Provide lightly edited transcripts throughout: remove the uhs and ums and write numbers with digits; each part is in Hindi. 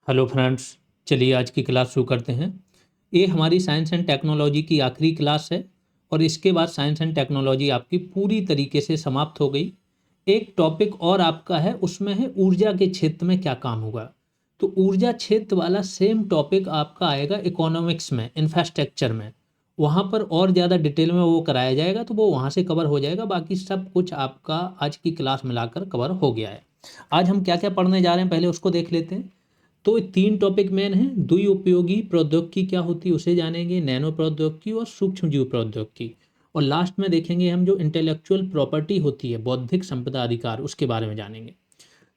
हेलो फ्रेंड्स, चलिए आज की क्लास शुरू करते हैं। ये हमारी साइंस एंड टेक्नोलॉजी की आखिरी क्लास है और इसके बाद साइंस एंड टेक्नोलॉजी आपकी पूरी तरीके से समाप्त हो गई। एक टॉपिक और आपका है, उसमें है ऊर्जा के क्षेत्र में क्या काम होगा। तो ऊर्जा क्षेत्र वाला सेम टॉपिक आपका आएगा इकोनॉमिक्स में, इंफ्रास्ट्रक्चर में। वहाँ पर और ज़्यादा डिटेल में वो कराया जाएगा, तो वो वहाँ से कवर हो जाएगा। बाकी सब कुछ आपका आज की क्लास मिलाकर कवर हो गया है। आज हम क्या क्या पढ़ने जा रहे हैं पहले उसको देख लेते हैं। तो ये तीन टॉपिक मेन हैं। द्वि उपयोगी प्रौद्योगिकी क्या होती है उसे जानेंगे, नैनो प्रौद्योगिकी और सूक्ष्म जीव प्रौद्योगिकी, और लास्ट में देखेंगे हम जो इंटेलेक्चुअल प्रॉपर्टी होती है, बौद्धिक संपदा अधिकार, उसके बारे में जानेंगे।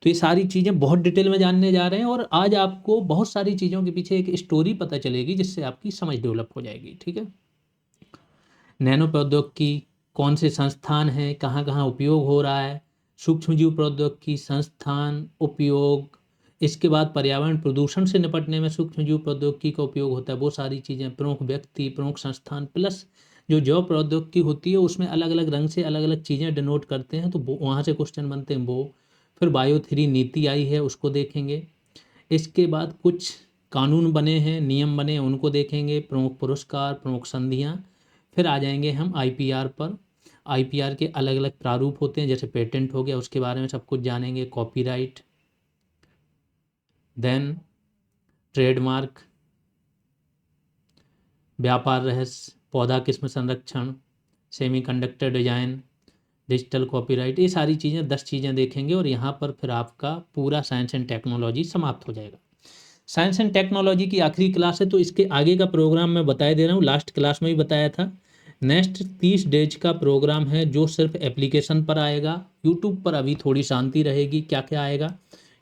तो ये सारी चीज़ें बहुत डिटेल में जानने जा रहे हैं और आज आपको बहुत सारी चीज़ों के पीछे एक स्टोरी पता चलेगी जिससे आपकी समझ डेवलप हो जाएगी। ठीक है। नैनो प्रौद्योगिकी कौन से संस्थान हैं, कहाँ कहाँ उपयोग हो रहा है, सूक्ष्म जीव प्रौद्योगिकी संस्थान उपयोग, इसके बाद पर्यावरण प्रदूषण से निपटने में सूक्ष्म जीव प्रौद्योगिकी का उपयोग होता है, वो सारी चीज़ें, प्रमुख व्यक्ति, प्रमुख संस्थान, प्लस जो जैव प्रौद्योगिकी होती है उसमें अलग अलग रंग से अलग अलग चीज़ें डिनोट करते हैं, तो वहाँ से क्वेश्चन बनते हैं वो। फिर बायो थ्री नीति आई है, उसको देखेंगे। इसके बाद कुछ कानून बने हैं, नियम बने हैं, उनको देखेंगे, प्रमुख पुरस्कार, प्रमुख संधियाँ। फिर आ जाएंगे हम आईपीआर पर। आईपीआर के अलग अलग प्रारूप होते हैं, जैसे पेटेंट हो गया, उसके बारे में सब कुछ जानेंगे, कॉपीराइट, देन ट्रेडमार्क, व्यापार रहस्य, पौधा किस्म संरक्षण, सेमीकंडक्टर डिजाइन, डिजिटल कॉपीराइट, ये सारी चीज़ें 10 चीज़ें देखेंगे और यहाँ पर फिर आपका पूरा साइंस एंड टेक्नोलॉजी समाप्त हो जाएगा। साइंस एंड टेक्नोलॉजी की आखिरी क्लास है, तो इसके आगे का प्रोग्राम मैं बताया दे रहा हूँ, लास्ट क्लास में भी बताया था। नेक्स्ट 30 डेज का प्रोग्राम है जो सिर्फ एप्लीकेशन पर आएगा। यूट्यूब पर अभी थोड़ी शांति रहेगी। क्या क्या आएगा?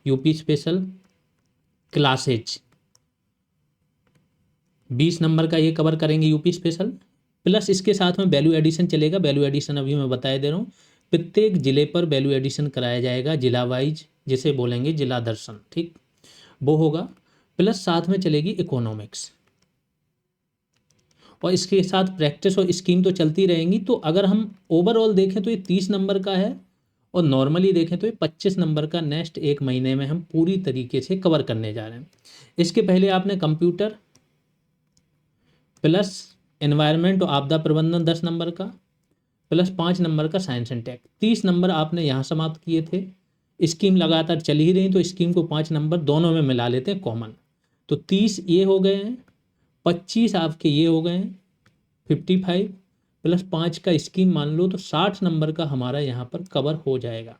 यूपी स्पेशल क्लासेज 20 नंबर का ये कवर करेंगे, यूपी स्पेशल, प्लस इसके साथ में वैल्यू एडिशन चलेगा। वैल्यू एडिशन अभी मैं बताया दे रहा हूँ। प्रत्येक जिले पर वैल्यू एडिशन कराया जाएगा, जिला वाइज, जिसे बोलेंगे जिला दर्शन। ठीक, वो होगा। प्लस साथ में चलेगी इकोनॉमिक्स, और इसके साथ प्रैक्टिस और स्कीम तो चलती रहेंगी। तो अगर हम ओवरऑल देखें तो ये 30 नंबर का है, और नॉर्मली देखें तो ये 25 नंबर का नेक्स्ट एक महीने में हम पूरी तरीके से कवर करने जा रहे हैं। इसके पहले आपने कंप्यूटर प्लस एनवायरनमेंट और आपदा प्रबंधन 10 नंबर का, प्लस 5 नंबर का साइंस एंड टेक, 30 नंबर आपने यहाँ समाप्त किए थे। स्कीम लगातार चल ही रही, तो स्कीम को 5 नंबर दोनों में मिला लेते हैं कॉमन। तो 30 ये हो गए हैं, 25 आपके ये हो गए हैं, 55 प्लस 5 का स्कीम मान लो, तो 60 नंबर का हमारा यहाँ पर कवर हो जाएगा।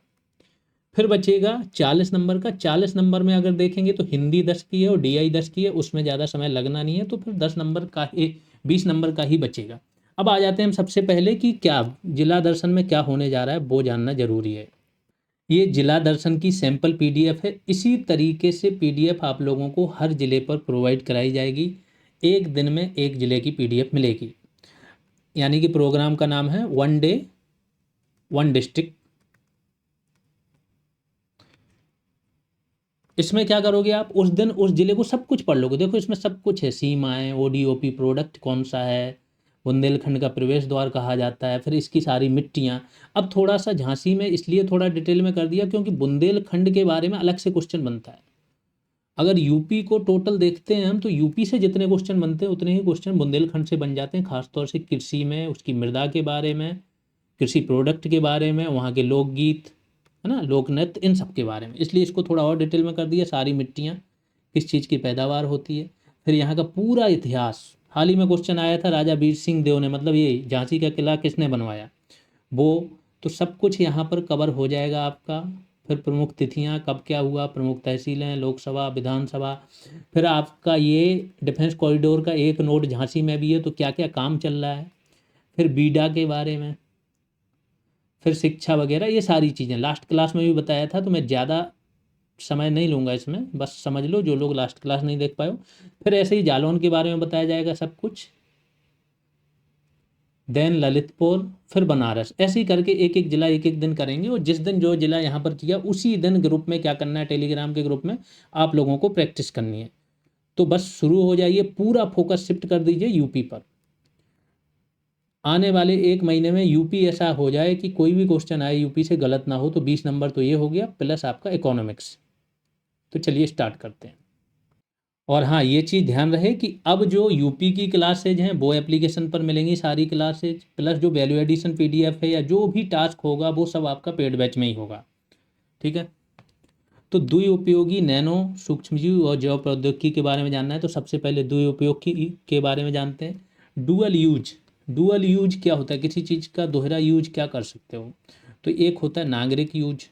फिर बचेगा 40 नंबर का। 40 नंबर में अगर देखेंगे तो हिंदी 10 की है और डीआई 10 की है, उसमें ज़्यादा समय लगना नहीं है, तो फिर 10 नंबर का ही, 20 नंबर का ही बचेगा। अब आ जाते हैं हम सबसे पहले कि क्या जिला दर्शन में क्या होने जा रहा है, वो जानना जरूरी है। ये जिला दर्शन की सैंपल पीडीएफ है। इसी तरीके से पीडीएफ आप लोगों को हर जिले पर प्रोवाइड कराई जाएगी। एक दिन में एक जिले की पीडीएफ मिलेगी। यानी कि प्रोग्राम का नाम है वन डे वन डिस्ट्रिक्ट। इसमें क्या करोगे आप, उस दिन उस जिले को सब कुछ पढ़ लोगे। देखो इसमें सब कुछ है, सीमाएं, ओडीओपी प्रोडक्ट कौन सा है, बुंदेलखंड का प्रवेश द्वार कहा जाता है, फिर इसकी सारी मिट्टियाँ। अब थोड़ा सा झांसी में इसलिए थोड़ा डिटेल में कर दिया क्योंकि बुंदेलखंड के बारे में अलग से क्वेश्चन बनता है। अगर यूपी को टोटल देखते हैं हम, तो यूपी से जितने क्वेश्चन बनते हैं उतने ही क्वेश्चन बुंदेलखंड से बन जाते हैं, खासतौर से कृषि में, उसकी मृदा के बारे में, कृषि प्रोडक्ट के बारे में, वहाँ के लोकगीत, है ना, लोक नृत्य, इन सब के बारे में। इसलिए इसको थोड़ा और डिटेल में कर दिया। सारी मिट्टियाँ किस चीज़ की पैदावार होती है, फिर यहाँ का पूरा इतिहास। हाल ही में क्वेश्चन आया था, राजा वीर सिंह देव ने, मतलब ये झांसी का किला किसने बनवाया, वो। तो सब कुछ यहाँ पर कवर हो जाएगा आपका। फिर प्रमुख तिथियाँ, कब क्या हुआ, प्रमुख तहसीलें, लोकसभा, विधानसभा। फिर आपका ये डिफेंस कॉरिडोर का एक नोट झांसी में भी है, तो क्या क्या काम चल रहा है। फिर बीडा के बारे में, फिर शिक्षा वगैरह, ये सारी चीज़ें लास्ट क्लास में भी बताया था, तो मैं ज़्यादा समय नहीं लूँगा इसमें, बस समझ लो जो लोग लास्ट क्लास नहीं देख पाए हो। फिर ऐसे ही जालौन के बारे में बताया जाएगा सब कुछ, देन ललितपुर, फिर बनारस, ऐसे ही करके एक एक जिला एक एक दिन करेंगे। और जिस दिन जो जिला यहाँ पर किया उसी दिन ग्रुप में क्या करना है, टेलीग्राम के ग्रुप में आप लोगों को प्रैक्टिस करनी है। तो बस शुरू हो जाइए, पूरा फोकस शिफ्ट कर दीजिए यूपी पर। आने वाले एक महीने में यूपी ऐसा हो जाए कि कोई भी क्वेश्चन आए यूपी से गलत ना हो। तो 20 नंबर तो ये हो गया, प्लस आपका इकोनॉमिक्स। तो चलिए स्टार्ट करते हैं। और हाँ, ये चीज़ ध्यान रहे कि अब जो यूपी की क्लासेज हैं वो एप्लीकेशन पर मिलेंगी सारी क्लासेज, प्लस जो वैल्यू एडिशन पीडीएफ है या जो भी टास्क होगा वो सब आपका पेड बैच में ही होगा। ठीक है। तो द्विउपयोगी नैनो सूक्ष्मजीव और जैव प्रौद्योगिकी के बारे में जानना है तो सबसे पहले द्विउपयोग के बारे में जानते हैं। डुअल यूज, डुअल यूज क्या होता है, किसी चीज़ का दोहरा यूज क्या कर सकते हो। तो एक होता है नागरिक यूज,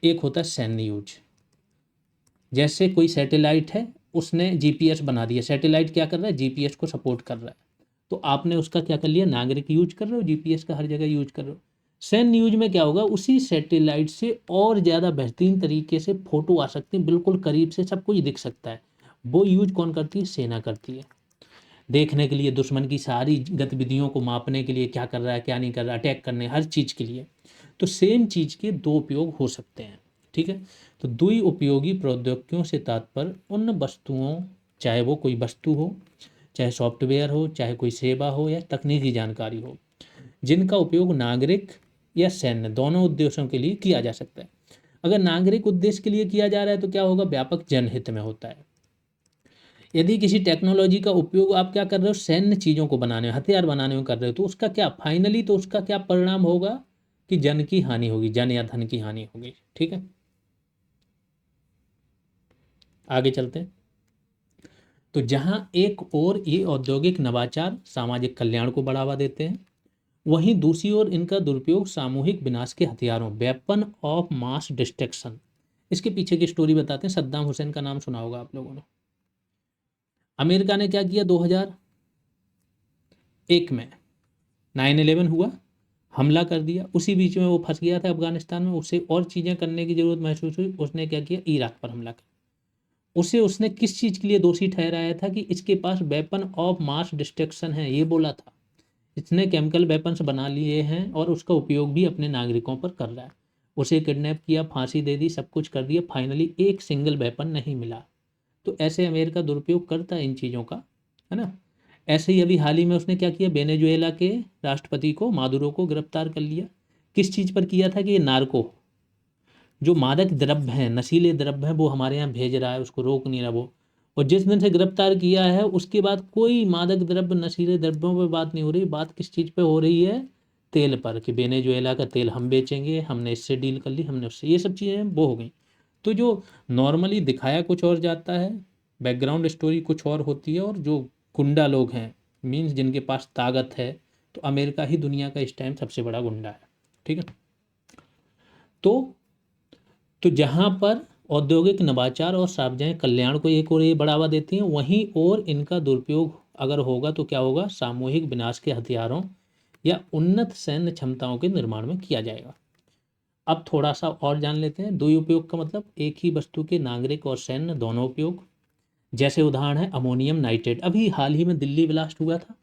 एक होता है सैन्य यूज। जैसे कोई सैटेलाइट है, उसने जीपीएस बना दिया, सैटेलाइट क्या कर रहा है, जीपीएस को सपोर्ट कर रहा है, तो आपने उसका क्या कर लिया, नागरिक यूज कर रहे हो, जीपीएस का हर जगह यूज कर रहे हो। सैन्य यूज में क्या होगा, उसी सैटेलाइट से और ज़्यादा बेहतरीन तरीके से फोटो आ सकती है, बिल्कुल करीब से सब कुछ दिख सकता है। वो यूज कौन करती है, सेना करती है, देखने के लिए दुश्मन की सारी गतिविधियों को मापने के लिए, क्या कर रहा है क्या नहीं कर रहा, अटैक करने, हर चीज़ के लिए। तो सेम चीज़ के दो उपयोग हो सकते हैं। ठीक है। तो द्वि उपयोगी प्रौद्योगिकियों से तात्पर्य उन वस्तुओं, चाहे वो कोई वस्तु हो, चाहे सॉफ्टवेयर हो, चाहे कोई सेवा हो या तकनीकी जानकारी हो, जिनका उपयोग नागरिक या सैन्य दोनों उद्देश्यों के लिए किया जा सकता है। अगर नागरिक उद्देश्य के लिए किया जा रहा है तो क्या होगा, व्यापक जनहित में होता है। यदि किसी टेक्नोलॉजी का उपयोग आप क्या कर रहे हो, सैन्य चीज़ों को बनाने में, हथियार बनाने में कर रहे हो, तो उसका क्या फाइनली, तो उसका क्या परिणाम होगा कि जन की हानि होगी, जन या धन की हानि होगी। ठीक है, आगे चलते हैं। तो जहां एक और ये औद्योगिक नवाचार सामाजिक कल्याण को बढ़ावा देते हैं, वहीं दूसरी ओर इनका दुरुपयोग सामूहिक विनाश के हथियारों, वेपन ऑफ मास डिस्ट्रक्शन, इसके पीछे की स्टोरी बताते हैं। सद्दाम हुसैन का नाम सुना होगा आप लोगों ने। अमेरिका ने क्या किया, 2001 में 9/11 हुआ, हमला कर दिया, उसी बीच में वो फंस गया था अफगानिस्तान में, उसे और चीज़ें करने की ज़रूरत महसूस हुई, उसने क्या किया, इराक पर हमला किया। उसे उसने किस चीज़ के लिए दोषी ठहराया था कि इसके पास वेपन ऑफ मास डिस्ट्रक्शन है, ये बोला था। इसने केमिकल वेपन्स बना लिए हैं और उसका उपयोग भी अपने नागरिकों पर कर रहा है। उसे किडनैप किया, फांसी दे दी, सब कुछ कर दिया, फाइनली एक सिंगल वेपन नहीं मिला। तो ऐसे अमेरिका दुरुपयोग करता है इन चीज़ों का, है ना। ऐसे ही अभी हाल ही में उसने क्या किया, वेनेजुएला के राष्ट्रपति को, मादुरो को गिरफ्तार कर लिया। किस चीज़ पर किया था कि ये नार्को, जो मादक द्रव्य हैं, नशीले द्रव्य हैं, वो हमारे यहाँ भेज रहा है, उसको रोक नहीं रहा वो। और जिस दिन से गिरफ्तार किया है उसके बाद कोई मादक द्रव्य, नशीले द्रव्यों पर बात नहीं हो रही, बात किस चीज़ पे हो रही है, तेल पर, कि वेनेजुएला का तेल हम बेचेंगे, हमने इससे डील कर ली, हमने उससे, ये सब चीज़ें वो हो गई। तो जो नॉर्मली दिखाया कुछ और जाता है, बैकग्राउंड स्टोरी कुछ और होती है, और जो गुंडा लोग हैं, मीन्स जिनके पास ताकत है, तो अमेरिका ही दुनिया का इस टाइम सबसे बड़ा गुंडा है। ठीक है। तो जहाँ पर औद्योगिक नवाचार और सार्वजनिक कल्याण को एक और ये बढ़ावा देती हैं, वहीं और इनका दुरुपयोग अगर होगा तो क्या होगा, सामूहिक विनाश के हथियारों या उन्नत सैन्य क्षमताओं के निर्माण में किया जाएगा। अब थोड़ा सा और जान लेते हैं। दुरुपयोग का मतलब एक ही वस्तु के नागरिक और सैन्य दोनों उपयोग। जैसे उदाहरण है अमोनियम नाइट्रेट, अभी हाल ही में दिल्ली ब्लास्ट हुआ था,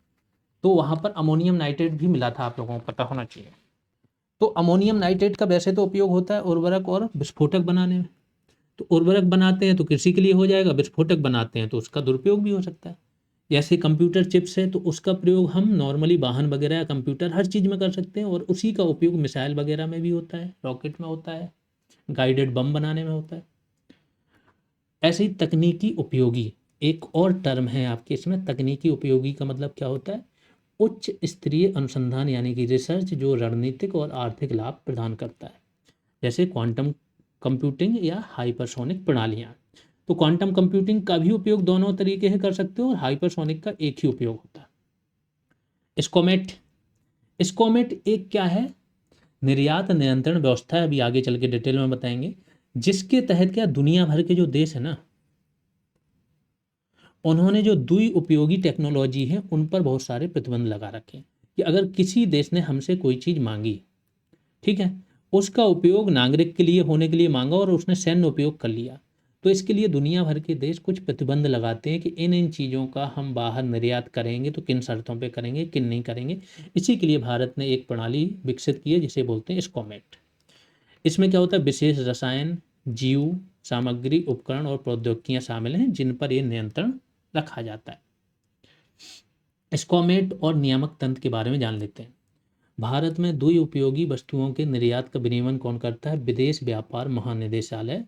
तो वहाँ पर अमोनियम नाइट्रेट भी मिला था, आप लोगों को पता होना चाहिए। तो अमोनियम नाइट्रेट का वैसे तो उपयोग होता है उर्वरक और विस्फोटक बनाने में, तो उर्वरक बनाते हैं तो कृषि के लिए हो जाएगा, विस्फोटक बनाते हैं तो उसका दुरुपयोग भी हो सकता है। जैसे कंप्यूटर चिप्स है, तो उसका प्रयोग हम नॉर्मली वाहन वगैरह या कंप्यूटर हर चीज़ में कर सकते हैं, और उसी का उपयोग मिसाइल वगैरह में भी होता है, रॉकेट में होता है, गाइडेड बम बनाने में होता है। ऐसे ही तकनीकी उपयोगी एक और टर्म है आपके इसमें। तकनीकी उपयोगी का मतलब क्या होता है, उच्च स्तरीय अनुसंधान यानी कि रिसर्च, जो रणनीतिक और आर्थिक लाभ प्रदान करता है। जैसे क्वांटम कंप्यूटिंग या हाइपरसोनिक प्रणालियाँ। तो क्वांटम कंप्यूटिंग का भी उपयोग दोनों तरीके से कर सकते हो, और हाइपरसोनिक का एक ही उपयोग होता है। स्कोमेट, स्कोमेट एक क्या है, निर्यात नियंत्रण व्यवस्था है, अभी आगे चल के डिटेल में बताएंगे, जिसके तहत क्या दुनिया भर के जो देश है ना, उन्होंने जो द्वि उपयोगी टेक्नोलॉजी है उन पर बहुत सारे प्रतिबंध लगा रखे हैं, कि अगर किसी देश ने हमसे कोई चीज़ मांगी, ठीक है, उसका उपयोग नागरिक के लिए होने के लिए मांगा और उसने सैन्य उपयोग कर लिया, तो इसके लिए दुनिया भर के देश कुछ प्रतिबंध लगाते हैं कि इन इन चीज़ों का हम बाहर निर्यात करेंगे तो किन शर्तों पे करेंगे, किन नहीं करेंगे। इसी के लिए भारत ने एक प्रणाली विकसित की है जिसे बोलते हैं स्कॉमेट। इसमें क्या होता है, विशेष रसायन, जीव, सामग्री, उपकरण और प्रौद्योगिकियां शामिल हैं जिन पर यह नियंत्रण रखा जाता है। स्कॉमेट और नियामक तंत्र के बारे में जान लेते हैं। भारत में द्वि उपयोगी वस्तुओं के निर्यात का विनियमन कौन करता है, विदेश व्यापार महानिदेशालय,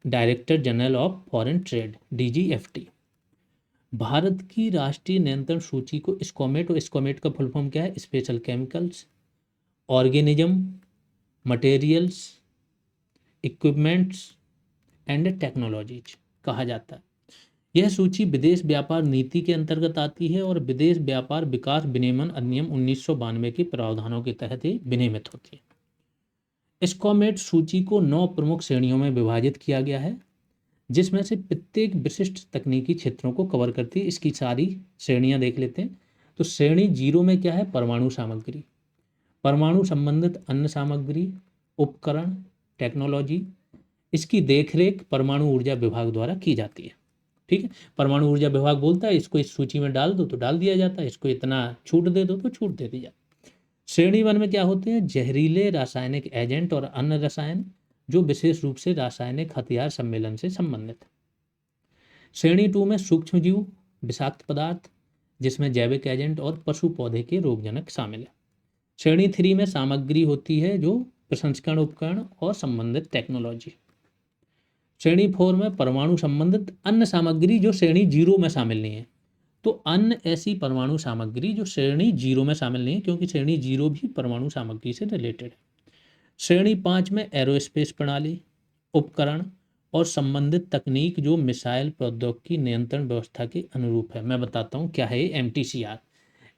director general of foreign trade, DGFT। Bharat की राष्ट्रीय नियंत्रण सूची को स्कॉमेट, और स्कॉमेट का फुल फॉर्म क्या है? Special chemicals, organism, materials, equipments and technologies कहा जाता है। यह सूची विदेश व्यापार नीति के अंतर्गत आती है और विदेश व्यापार विकास विनियमन अधिनियम 1992 के प्रावधानों के तहत ही विनियमित होती है। स्कॉमेट सूची को 9 प्रमुख श्रेणियों में विभाजित किया गया है, जिसमें से प्रत्येक विशिष्ट तकनीकी क्षेत्रों को कवर करती है। इसकी सारी श्रेणियां देख लेते हैं। तो श्रेणी 0 में क्या है? परमाणु सामग्री, परमाणु संबंधित अन्य सामग्री, उपकरण, टेक्नोलॉजी। इसकी देखरेख परमाणु ऊर्जा विभाग द्वारा की जाती है। ठीक है, परमाणु ऊर्जा विभाग बोलता है इसको इस सूची में डाल दो तो डाल दिया जाता है, इसको इतना छूट दे दो तो छूट दे दी जाती है। श्रेणी 1 में क्या होते हैं? जहरीले रासायनिक एजेंट और अन्य रसायन जो विशेष रूप से रासायनिक हथियार सम्मेलन से संबंधित है। श्रेणी 2 में सूक्ष्म जीव, विषाक्त पदार्थ, जिसमें जैविक एजेंट और पशु पौधे के रोगजनक शामिल है। श्रेणी 3 में सामग्री होती है जो प्रसंस्करण उपकरण और संबंधित टेक्नोलॉजी। श्रेणी 4 में परमाणु संबंधित अन्य सामग्री जो श्रेणी 0 में शामिल नहीं है। तो अन्य ऐसी परमाणु सामग्री जो श्रेणी 0 में शामिल नहीं है, क्योंकि श्रेणी 0 भी परमाणु सामग्री से रिलेटेड है। श्रेणी 5 में एरोस्पेस प्रणाली, उपकरण और संबंधित तकनीक जो मिसाइल प्रौद्योगिकी नियंत्रण व्यवस्था के अनुरूप है। मैं बताता हूँ क्या है MTCR।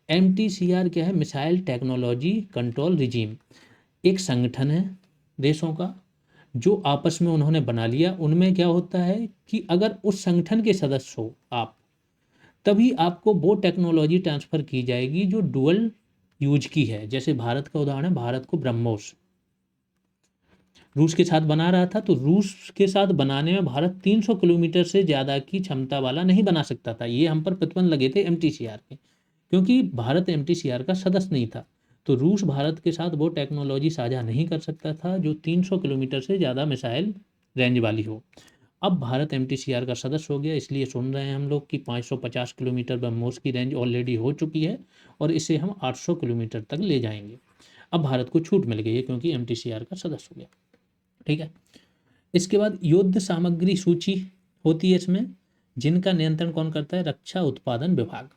MTCR क्या है? Missile technology control regime. एक संगठन है देशों का जो आपस में उन्होंने बना लिया। उनमें क्या होता है कि अगर उस संगठन के सदस्य हो आप, तभी आपको वो टेक्नोलॉजी ट्रांसफ़र की जाएगी जो डुअल यूज की है। जैसे भारत का उदाहरण है, भारत को ब्रह्मोस रूस के साथ बना रहा था, तो रूस के साथ बनाने में भारत 300 किलोमीटर से ज़्यादा की क्षमता वाला नहीं बना सकता था। ये हम पर प्रतिबंध लगे थे MTCR के, क्योंकि भारत MTCR का सदस्य नहीं था। तो रूस भारत के साथ वो टेक्नोलॉजी साझा नहीं कर सकता था जो 300 किलोमीटर से ज़्यादा मिसाइल रेंज वाली हो। अब भारत MTCR का सदस्य हो गया, इसलिए सुन रहे हैं हम लोग कि 550 किलोमीटर ब्रह्मोस की रेंज ऑलरेडी हो चुकी है और इसे हम 800 किलोमीटर तक ले जाएंगे। अब भारत को छूट मिल गई है क्योंकि MTCR का सदस्य हो गया। ठीक है, इसके बाद युद्ध सामग्री सूची होती है इसमें, जिनका नियंत्रण कौन करता है? रक्षा उत्पादन विभाग।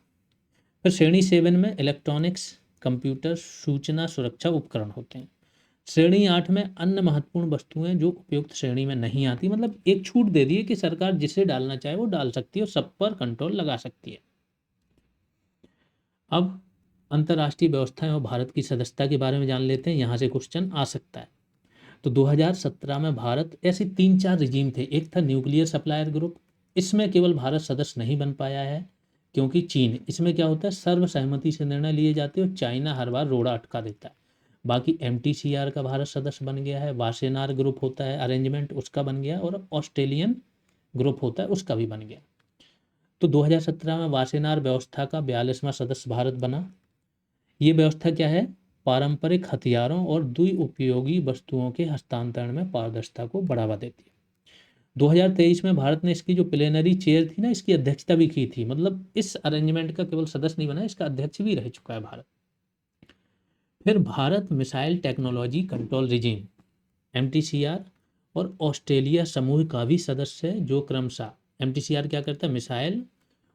फिर श्रेणी 7 में इलेक्ट्रॉनिक्स, कंप्यूटर, सूचना सुरक्षा उपकरण होते हैं। श्रेणी 8 में अन्य महत्वपूर्ण वस्तुएं जो उपयुक्त श्रेणी में नहीं आती। मतलब एक छूट दे दी है कि सरकार जिसे डालना चाहे वो डाल सकती है और सब पर कंट्रोल लगा सकती है। अब अंतर्राष्ट्रीय व्यवस्थाएं और भारत की सदस्यता के बारे में जान लेते हैं, यहाँ से क्वेश्चन आ सकता है। तो 2017 में भारत, ऐसे 3-4 रिजीम थे। एक था न्यूक्लियर सप्लायर ग्रुप, इसमें केवल भारत सदस्य नहीं बन पाया है क्योंकि चीन, इसमें क्या होता है सर्वसहमति से निर्णय लिए जाते हैं और चाइना हर बार रोड़ा अटका देता है। बाकी MTCR का भारत सदस्य बन गया है, वासेनार ग्रुप होता है अरेंजमेंट उसका बन गया, और ऑस्ट्रेलियन ग्रुप होता है उसका भी बन गया। तो 2017 में वासेनार व्यवस्था का 42वां सदस्य भारत बना। ये व्यवस्था क्या है? पारंपरिक हथियारों और द्विउपयोगी वस्तुओं के हस्तांतरण में पारदर्शिता को बढ़ावा देती है। 2023 में भारत ने इसकी जो प्लेनरी चेयर थी ना, इसकी अध्यक्षता भी की थी। मतलब इस अरेंजमेंट का केवल सदस्य नहीं बना, इसका अध्यक्ष भी रह चुका है भारत। फिर Bharat missile technology control regime MTCR और ऑस्ट्रेलिया समूह का भी सदस्य है, जो क्रमशः MTCR क्या करता है? मिसाइल,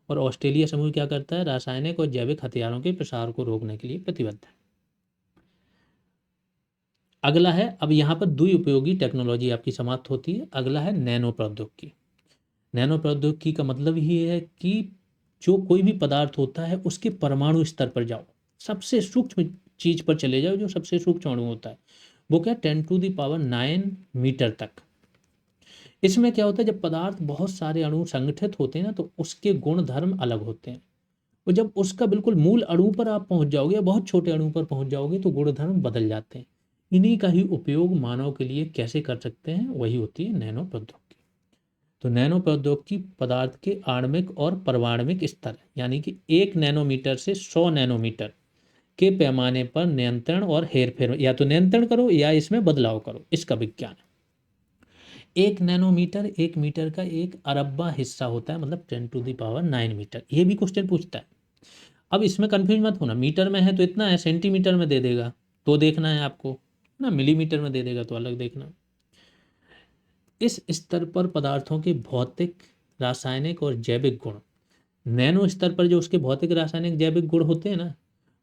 और ऑस्ट्रेलिया समूह क्या करता है? रासायनिक और जैविक हथियारों के प्रसार को रोकने के लिए प्रतिबद्ध है। अगला है, अब यहाँ पर द्विउपयोगी टेक्नोलॉजी आपकी समाप्त होती है। अगला है नैनो प्रौद्योगिकी। नैनो प्रौद्योगिकी का मतलब ही है कि जो कोई भी पदार्थ होता है उसके परमाणु स्तर पर जाओ, सबसे सूक्ष्म चीज पर चले जाओ, जो सबसे सूक्ष्म अणु होता है वो क्या? 10⁹ मीटर तक। इसमें क्या होता है, जब पदार्थ बहुत सारे अणु संगठित होते हैं ना, तो उसके गुण धर्म अलग होते हैं, और जब उसका बिल्कुल मूल अणु पर आप पहुंच जाओगे, बहुत छोटे अणु पर पहुंच जाओगे, तो गुण धर्म बदल जाते हैं। इन्हीं का ही उपयोग मानव के लिए कैसे कर सकते हैं, वही होती है नैनो प्रौद्योगिकी। तो नैनो प्रौद्योगिकी पदार्थ के आणविक और परमाणविक स्तर, यानी कि 1 नैनोमीटर से 100 नैनोमीटर के पैमाने पर नियंत्रण और हेरफेर, या तो नियंत्रण करो या इसमें बदलाव करो, इसका विज्ञान है। 1 नैनोमीटर 1 मीटर का 1/4 हिस्सा होता है, मतलब 10⁹ मीटर। ये भी क्वेश्चन पूछता है। अब इसमें कन्फ्यूज मत होना, मीटर में है तो इतना है, सेंटीमीटर में दे देगा तो देखना है आपको ना, मिलीमीटर में दे देगा तो अलग देखना। इस स्तर पर पदार्थों के भौतिक, रासायनिक और जैविक गुण, नैनो स्तर पर जो उसके भौतिक, रासायनिक, जैविक गुण होते हैं ना,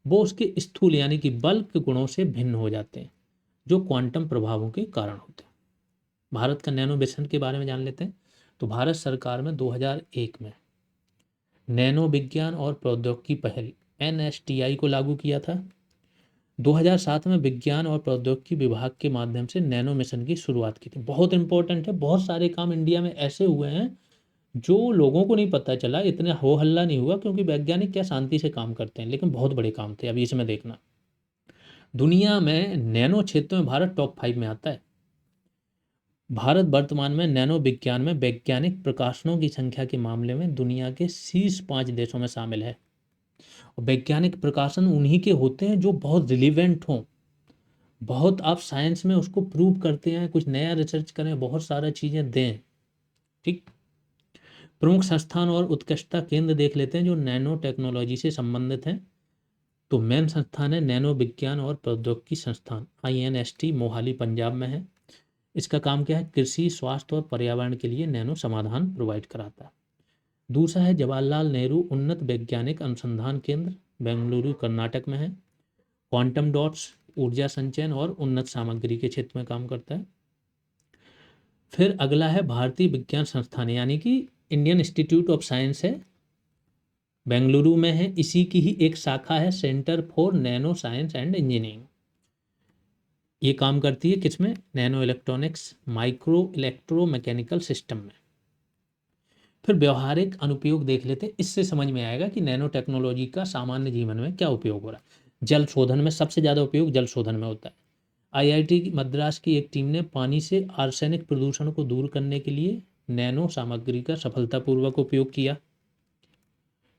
वो उसके स्थूल यानी कि बल्क गुणों से भिन्न हो जाते हैं, जो क्वांटम प्रभावों के कारण होते हैं। भारत का नैनो मिशन के बारे में जान लेते हैं। तो भारत सरकार में 2001 में नैनो विज्ञान और प्रौद्योगिकी पहल NSTI को लागू किया था। 2007 में विज्ञान और प्रौद्योगिकी विभाग के माध्यम से नैनो मिशन की शुरुआत की थी। बहुत इंपॉर्टेंट है, बहुत सारे काम इंडिया में ऐसे हुए हैं जो लोगों को नहीं पता चला, इतने हो हल्ला नहीं हुआ, क्योंकि वैज्ञानिक क्या शांति से काम करते हैं, लेकिन बहुत बड़े काम थे। अभी इसमें देखना, दुनिया में नैनो क्षेत्र में भारत टॉप 5 में आता है। भारत वर्तमान में नैनो विज्ञान में वैज्ञानिक प्रकाशनों की संख्या के मामले में दुनिया के शीर्ष 5 देशों में शामिल है। और वैज्ञानिक प्रकाशन उन्हीं के होते हैं जो बहुत रिलीवेंट हों, बहुत आप साइंस में उसको प्रूव करते हैं, कुछ नया रिसर्च करें, बहुत सारा चीज़ें दें। ठीक, प्रमुख संस्थान और उत्कृष्टता केंद्र देख लेते हैं जो नैनो टेक्नोलॉजी से संबंधित हैं। तो मेन संस्थान है नैनो विज्ञान और प्रौद्योगिकी संस्थान, INST, मोहाली पंजाब में है। इसका काम क्या है? कृषि, स्वास्थ्य और पर्यावरण के लिए नैनो समाधान प्रोवाइड कराता है। दूसरा है जवाहरलाल नेहरू उन्नत वैज्ञानिक अनुसंधान केंद्र, बेंगलुरु कर्नाटक में है। क्वांटम डॉट्स, ऊर्जा संचयन और उन्नत सामग्री के क्षेत्र में काम करता है। फिर अगला है भारतीय विज्ञान संस्थान, यानी कि इंडियन इंस्टीट्यूट ऑफ साइंस है, बेंगलुरु में है। इसी की ही एक शाखा है centre for nano science and engineering. ये काम करती है किसमें? Nano electronics, micro electromechanical system में। फिर व्यवहारिक अनुप्रयोग देख लेते हैं, इससे समझ में आएगा कि नैनो टेक्नोलॉजी का सामान्य जीवन में क्या उपयोग हो रहा है। जल शोधन में सबसे ज़्यादा उपयोग जल शोधन में होता है। IIT मद्रास की एक टीम ने पानी से आर्सेनिक प्रदूषण को दूर करने के लिए नैनो सामग्री का सफलतापूर्वक उपयोग किया।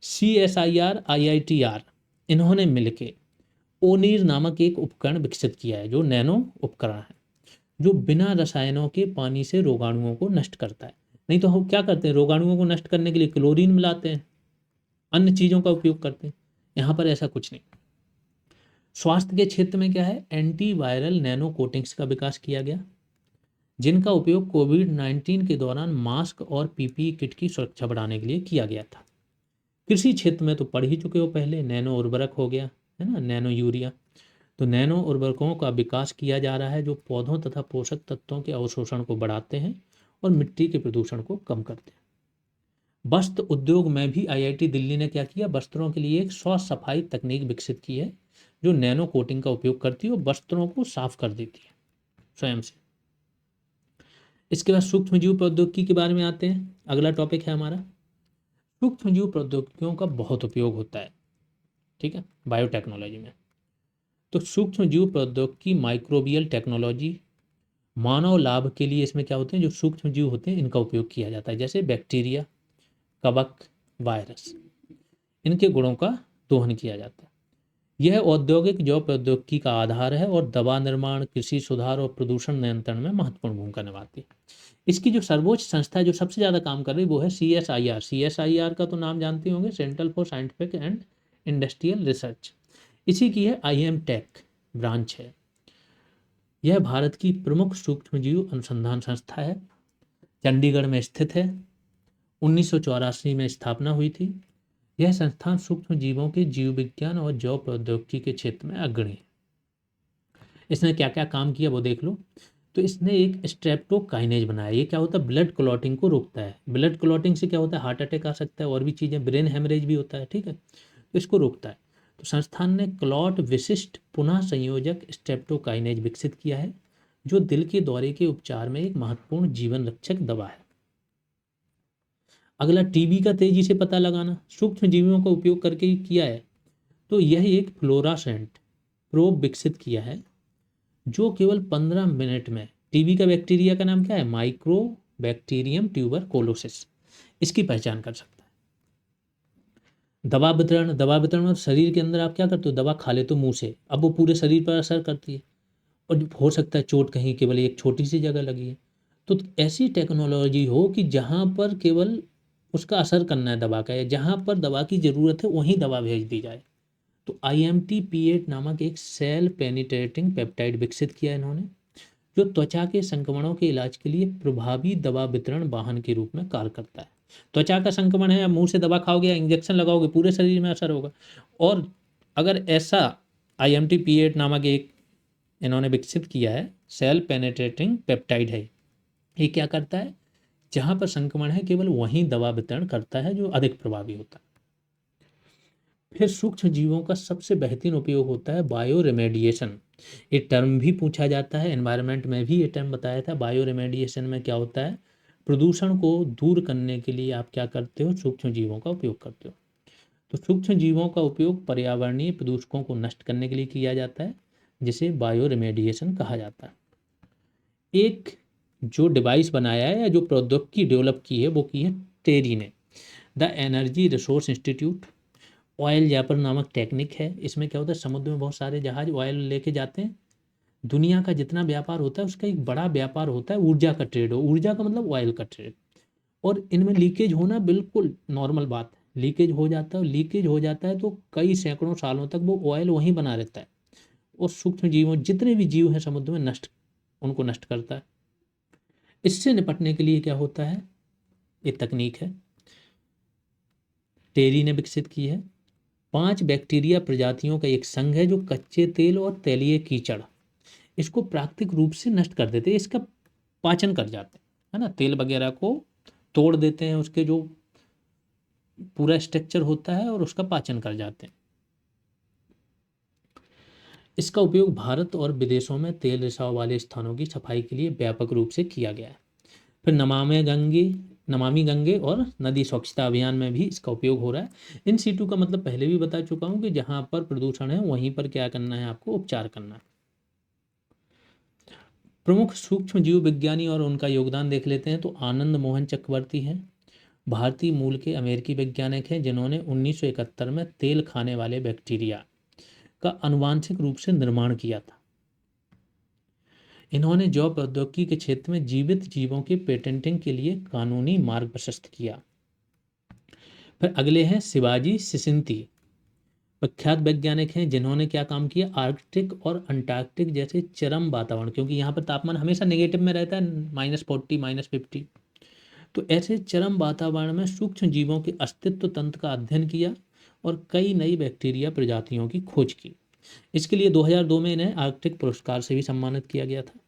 CSIR, IITR, इन्होंने मिलकर ओनीर नामक एक उपकरण विकसित किया है, जो नैनो उपकरण है, जो बिना रसायनों के पानी से रोगाणुओं को नष्ट करता है। नहीं तो हम क्या करते हैं, रोगाणुओं को नष्ट करने के लिए क्लोरीन मिलाते हैं, अन्य चीज़ों का उपयोग करते हैं। यहाँ पर ऐसा कुछ नहीं। स्वास्थ्य के क्षेत्र में क्या है? एंटीवायरल नैनो कोटिंग्स का विकास किया गया, जिनका उपयोग कोविड-19 के दौरान मास्क और PPE किट की सुरक्षा बढ़ाने के लिए किया गया था। कृषि क्षेत्र में तो पढ़ ही चुके हो पहले, नैनो उर्वरक हो गया है ना, नैनो यूरिया। तो नैनो उर्वरकों का विकास किया जा रहा है जो पौधों तथा पोषक तत्वों के अवशोषण को बढ़ाते हैं और मिट्टी के प्रदूषण को कम करते हैं। वस्त्र उद्योग में भी IIT दिल्ली ने क्या किया? वस्त्रों के लिए एक स्वच्छ सफाई तकनीक विकसित की है, जो नैनो कोटिंग का उपयोग करती है और वस्त्रों को साफ कर देती है स्वयं से। इसके बाद सूक्ष्म जीव प्रौद्योगिकी के बारे में आते हैं। अगला टॉपिक है हमारा, सूक्ष्म जीव प्रौद्योगिकियों का बहुत उपयोग होता है, ठीक है, बायोटेक्नोलॉजी में। तो सूक्ष्म जीव प्रौद्योगिकी, माइक्रोबियल टेक्नोलॉजी, मानव लाभ के लिए इसमें क्या होते हैं, जो सूक्ष्म जीव होते हैं इनका उपयोग किया जाता है, जैसे बैक्टीरिया, कवक, वायरस, इनके गुणों का दोहन किया जाता है। यह औद्योगिक जैव प्रौद्योगिकी का आधार है और दवा निर्माण, कृषि सुधार और प्रदूषण नियंत्रण में महत्वपूर्ण भूमिका निभाती है। इसकी जो सर्वोच्च संस्था है जो सबसे ज़्यादा काम कर रही है वो है CSIR। CSIR का तो नाम जानते होंगे, central for scientific and industrial research. इसी की है IM टेक ब्रांच है। यह भारत की प्रमुख सूक्ष्म जीव अनुसंधान संस्था है, चंडीगढ़ में स्थित है। 1984 में स्थापना हुई थी। यह संस्थान सूक्ष्म जीवों के जीव विज्ञान और जैव प्रौद्योगिकी के क्षेत्र में अग्रणी है। इसने क्या क्या काम किया वो देख लो। तो इसने एक स्ट्रेप्टोकाइनेज बनाया। ये क्या होता है? ब्लड क्लॉटिंग को रोकता है। ब्लड क्लॉटिंग से क्या होता है? हार्ट अटैक आ सकता है और भी चीज़ें, ब्रेन हेमरेज भी होता है, ठीक है, तो इसको रोकता है। तो संस्थान ने क्लॉट विशिष्ट पुनः संयोजक स्ट्रेप्टोकाइनेज विकसित किया है, जो दिल के दौरे के उपचार में एक महत्वपूर्ण जीवन रक्षक दवा है। अगला, टीबी का तेजी से पता लगाना सूक्ष्म जीवियों का उपयोग करके किया है। तो यह एक फ्लोरासेंट प्रोब विकसित किया है, जो केवल 15 मिनट में टीबी का बैक्टीरिया का नाम क्या है? माइक्रो बैक्टीरियम ट्यूबरकुलोसिस, इसकी पहचान कर सकता है। दवा वितरण, दवा वितरण में शरीर के अंदर आप क्या करते हो? दवा खा लेते हो मुंह से, अब वो पूरे शरीर पर असर करती है और हो सकता है चोट कहीं केवल एक छोटी सी जगह लगी है। तो ऐसी टेक्नोलॉजी हो कि जहाँ पर केवल उसका असर करना है दवा का, या जहाँ पर दवा की ज़रूरत है वहीं दवा भेज दी जाए। तो IMT-P8 नामक एक सेल पेनिट्रेटिंग पेप्टाइड विकसित किया इन्होंने, जो त्वचा के संक्रमणों के इलाज के लिए प्रभावी दवा वितरण वाहन के रूप में कार्य करता है। त्वचा का संक्रमण है, मुंह से दवा खाओगे या इंजेक्शन लगाओगे, पूरे शरीर में असर होगा। और अगर ऐसा IMT-P8 नामक एक इन्होंने विकसित किया है, सेल पेनेट्रेटिंग पेप्टाइड है। ये क्या करता है, जहां पर संक्रमण है केवल वहीं दवा वितरण करता है जो अधिक प्रभावी होता है। फिर सूक्ष्म जीवों का सबसे बेहतरीन उपयोग होता है बायो रेमेडिएशन। ये टर्म भी पूछा जाता है, एनवायरनमेंट में भी ये टर्म बताया था। बायो रेमेडिएशन में क्या होता है, प्रदूषण को दूर करने के लिए आप क्या करते हो, सूक्ष्म जीवों का उपयोग करते हो। तो सूक्ष्म जीवों का उपयोग पर्यावरणीय प्रदूषकों को नष्ट करने के लिए किया जाता है, जिसे बायो रेमेडिएशन कहा जाता है। एक जो डिवाइस बनाया है या जो प्रौद्योगिकी डेवलप की है वो की है टेरी ने, the energy resource institute. Oil zapper नामक टेक्निक है। इसमें क्या होता है, समुद्र में बहुत सारे जहाज ऑयल लेके जाते हैं। दुनिया का जितना व्यापार होता है उसका एक बड़ा व्यापार होता है ऊर्जा का ट्रेड हो, ऊर्जा का मतलब ऑयल का ट्रेड। और इनमें लीकेज होना बिल्कुल नॉर्मल बात है। लीकेज हो जाता है, लीकेज हो जाता है तो कई सैकड़ों सालों तक वो ऑयल वहीं बना रहता है और सूक्ष्म जीवों, जितने भी जीव हैं समुद्र में, उनको नष्ट करता है। इससे निपटने के लिए क्या होता है, ये तकनीक है टेरी ने विकसित की है। 5 बैक्टीरिया प्रजातियों का एक संघ है जो कच्चे तेल और तैलीय कीचड़ इसको प्राकृतिक रूप से नष्ट कर देते हैं, इसका पाचन कर जाते हैं, है ना। तेल वगैरह को तोड़ देते हैं, उसके जो पूरा स्ट्रक्चर होता है और उसका पाचन कर जाते हैं। इसका उपयोग भारत और विदेशों में तेल रिसाव वाले स्थानों की सफाई के लिए व्यापक रूप से किया गया है। फिर नमामि गंगे और नदी स्वच्छता अभियान में भी इसका उपयोग हो रहा है। इन सीटू का मतलब पहले भी बता चुका हूँ कि जहाँ पर प्रदूषण है वहीं पर क्या करना है, आपको उपचार करना है। प्रमुख सूक्ष्म जीव विज्ञानी और उनका योगदान देख लेते हैं। तो आनंद मोहन चक्रवर्ती हैं, भारतीय मूल के अमेरिकी वैज्ञानिक हैं जिन्होंने 1971 में तेल खाने वाले बैक्टीरिया का आनुवांशिक रूप से निर्माण किया था। इन्होंने जैव प्रौद्योगिकी के क्षेत्र में जीवित जीवों के पेटेंटिंग के लिए कानूनी मार्ग प्रशस्त किया। फिर अगले हैं शिवाजी सिसिंती, प्रख्यात वैज्ञानिक हैं जिन्होंने क्या काम किया, आर्कटिक और अंटार्कटिक जैसे चरम वातावरण, क्योंकि यहाँ पर तापमान हमेशा नेगेटिव में रहता है, -40 -50, तो ऐसे चरम वातावरण में सूक्ष्म जीवों के अस्तित्व तंत्र का अध्ययन किया और कई नई बैक्टीरिया प्रजातियों की खोज की। इसके लिए 2002 में इन्हें आर्कटिक पुरस्कार से भी सम्मानित किया गया था।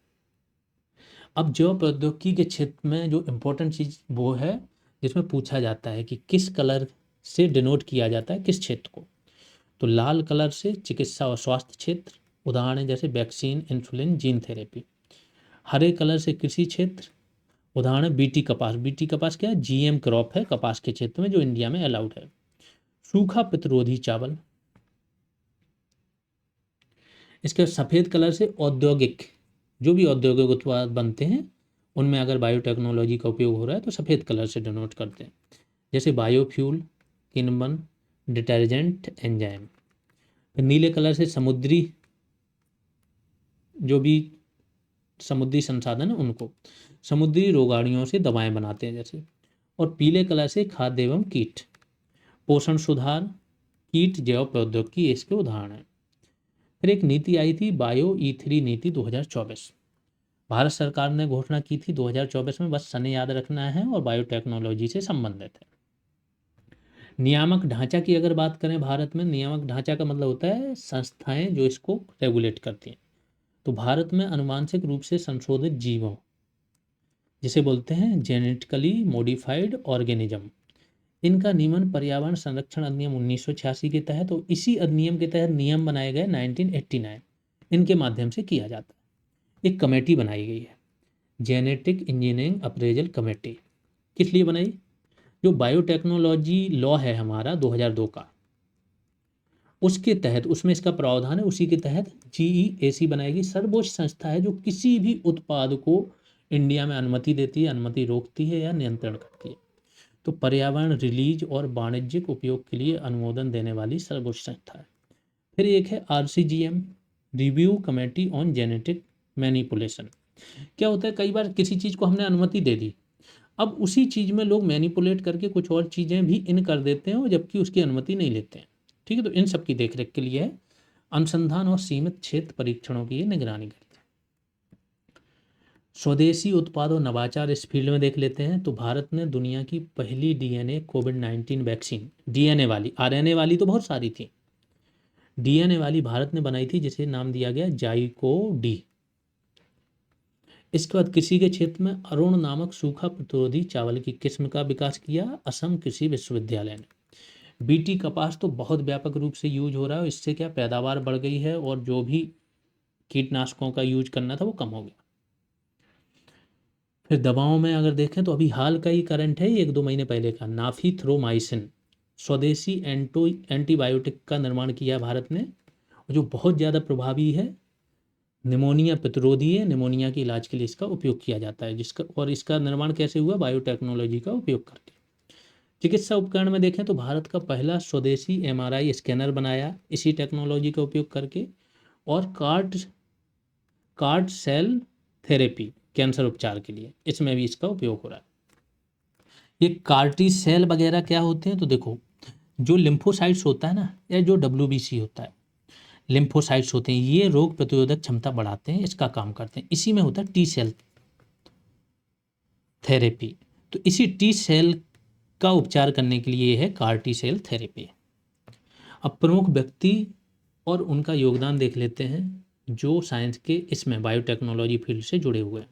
अब जैव प्रौद्योगिकी के क्षेत्र में जो इम्पोर्टेंट चीज़ वो है जिसमें पूछा जाता है कि किस कलर से डिनोट किया जाता है किस क्षेत्र को। तो लाल कलर से चिकित्सा और स्वास्थ्य क्षेत्र, उदाहरण है जैसे वैक्सीन, इंसुलिन, जीन थेरेपी। हरे कलर से कृषि क्षेत्र, उदाहरण है बीटी कपास। बीटी कपास क्या है, GM क्रॉप है कपास के क्षेत्र में जो इंडिया में अलाउड है। सूखा प्रतिरोधी चावल। इसके सफ़ेद कलर से औद्योगिक, जो भी औद्योगिक उत्पाद बनते हैं उनमें अगर बायोटेक्नोलॉजी का उपयोग हो रहा है तो सफ़ेद कलर से डिनोट करते हैं, जैसे बायोफ्यूल, किण्वन, डिटर्जेंट, एंजाइम। नीले कलर से समुद्री, जो भी समुद्री संसाधन है उनको, समुद्री रोगाणुओं से दवाएं बनाते हैं जैसे। और पीले कलर से खाद्य एवं कीट, पोषण सुधार, कीट जैव प्रौद्योगिकी इसके उदाहरण हैं। फिर एक नीति आई थी बायो E3 नीति 2024, भारत सरकार ने घोषणा की थी 2024 में, बस सन याद रखना है, और बायोटेक्नोलॉजी से संबंधित है। नियामक ढांचा की अगर बात करें, भारत में नियामक ढांचा का मतलब होता है संस्थाएं जो इसको रेगुलेट करती हैं। तो भारत में अनुवांशिक रूप से संशोधित जीवों, जिसे बोलते हैं जेनेटिकली मॉडिफाइड ऑर्गेनिज्म, इनका नियमन पर्यावरण संरक्षण अधिनियम 1986 के तहत, और इसी अधिनियम के तहत नियम बनाए गए 1989, इनके माध्यम से किया जाता है। एक कमेटी बनाई गई है, जेनेटिक इंजीनियरिंग अप्रेजल कमेटी। किस लिए बनाई, जो बायोटेक्नोलॉजी लॉ है हमारा 2002 का, उसके तहत, उसमें इसका प्रावधान है, उसी के तहत GEAC बनाएगी। सर्वोच्च संस्था है जो किसी भी उत्पाद को इंडिया में अनुमति देती है, अनुमति रोकती है या नियंत्रण करती है। तो पर्यावरण, रिलीज और वाणिज्यिक उपयोग के लिए अनुमोदन देने वाली सर्वोच्च संस्था है। फिर एक है RCGM, review committee on genetic manipulation. क्या होता है, कई बार किसी चीज़ को हमने अनुमति दे दी, अब उसी चीज़ में लोग मैनिपुलेट करके कुछ और चीज़ें भी इन कर देते हैं और जबकि उसकी अनुमति नहीं लेते हैं। ठीक है, तो इन सब की देखरेख के लिए है। अनुसंधान और सीमित क्षेत्र परीक्षणों की ये निगरानी करते हैं। स्वदेशी उत्पाद और नवाचार इस फील्ड में देख लेते हैं। तो भारत ने दुनिया की पहली डीएनए कोविड-19 वैक्सीन, डीएनए वाली, आरएनए वाली तो बहुत सारी थी, डीएनए वाली भारत ने बनाई थी, जिसे नाम दिया गया जाइकोडी। इसके बाद कृषि के क्षेत्र में अरुण नामक सूखा प्रतिरोधी चावल की किस्म का विकास किया असम कृषि विश्वविद्यालय ने। बीटी कपास तो बहुत व्यापक रूप से यूज हो रहा है, इससे क्या पैदावार बढ़ गई है और जो भी कीटनाशकों का यूज करना था वो कम हो गया। फिर दवाओं में अगर देखें तो अभी हाल का ही करंट है, 1-2 महीने पहले का, नाफीथ्रोमाइसिन स्वदेशी एंटीबायोटिक का निर्माण किया है भारत ने, जो बहुत ज़्यादा प्रभावी है, निमोनिया प्रतिरोधी है, निमोनिया के इलाज के लिए इसका उपयोग किया जाता है, जिसका और इसका निर्माण कैसे हुआ, बायोटेक्नोलॉजी का उपयोग करके। चिकित्सा उपकरण में देखें तो भारत का पहला स्वदेशी एमआरआई स्कैनर बनाया इसी टेक्नोलॉजी का उपयोग करके, और कार्ड सेल थेरेपी कैंसर उपचार के लिए, इसमें भी इसका उपयोग हो रहा है। ये कार्टी सेल वगैरह क्या होते हैं, तो देखो जो लिम्फोसाइट्स होता है ना, या जो WBC होता है, लिम्फोसाइट्स होते हैं, ये रोग प्रतिरोधक क्षमता बढ़ाते हैं, इसका काम करते हैं। इसी में होता है टी सेल थेरेपी, तो इसी टी सेल का उपचार करने के लिए है कार टी सेल थेरेपी। अब प्रमुख व्यक्ति और उनका योगदान देख लेते हैं जो साइंस के इसमें बायोटेक्नोलॉजी फील्ड से जुड़े हुए हैं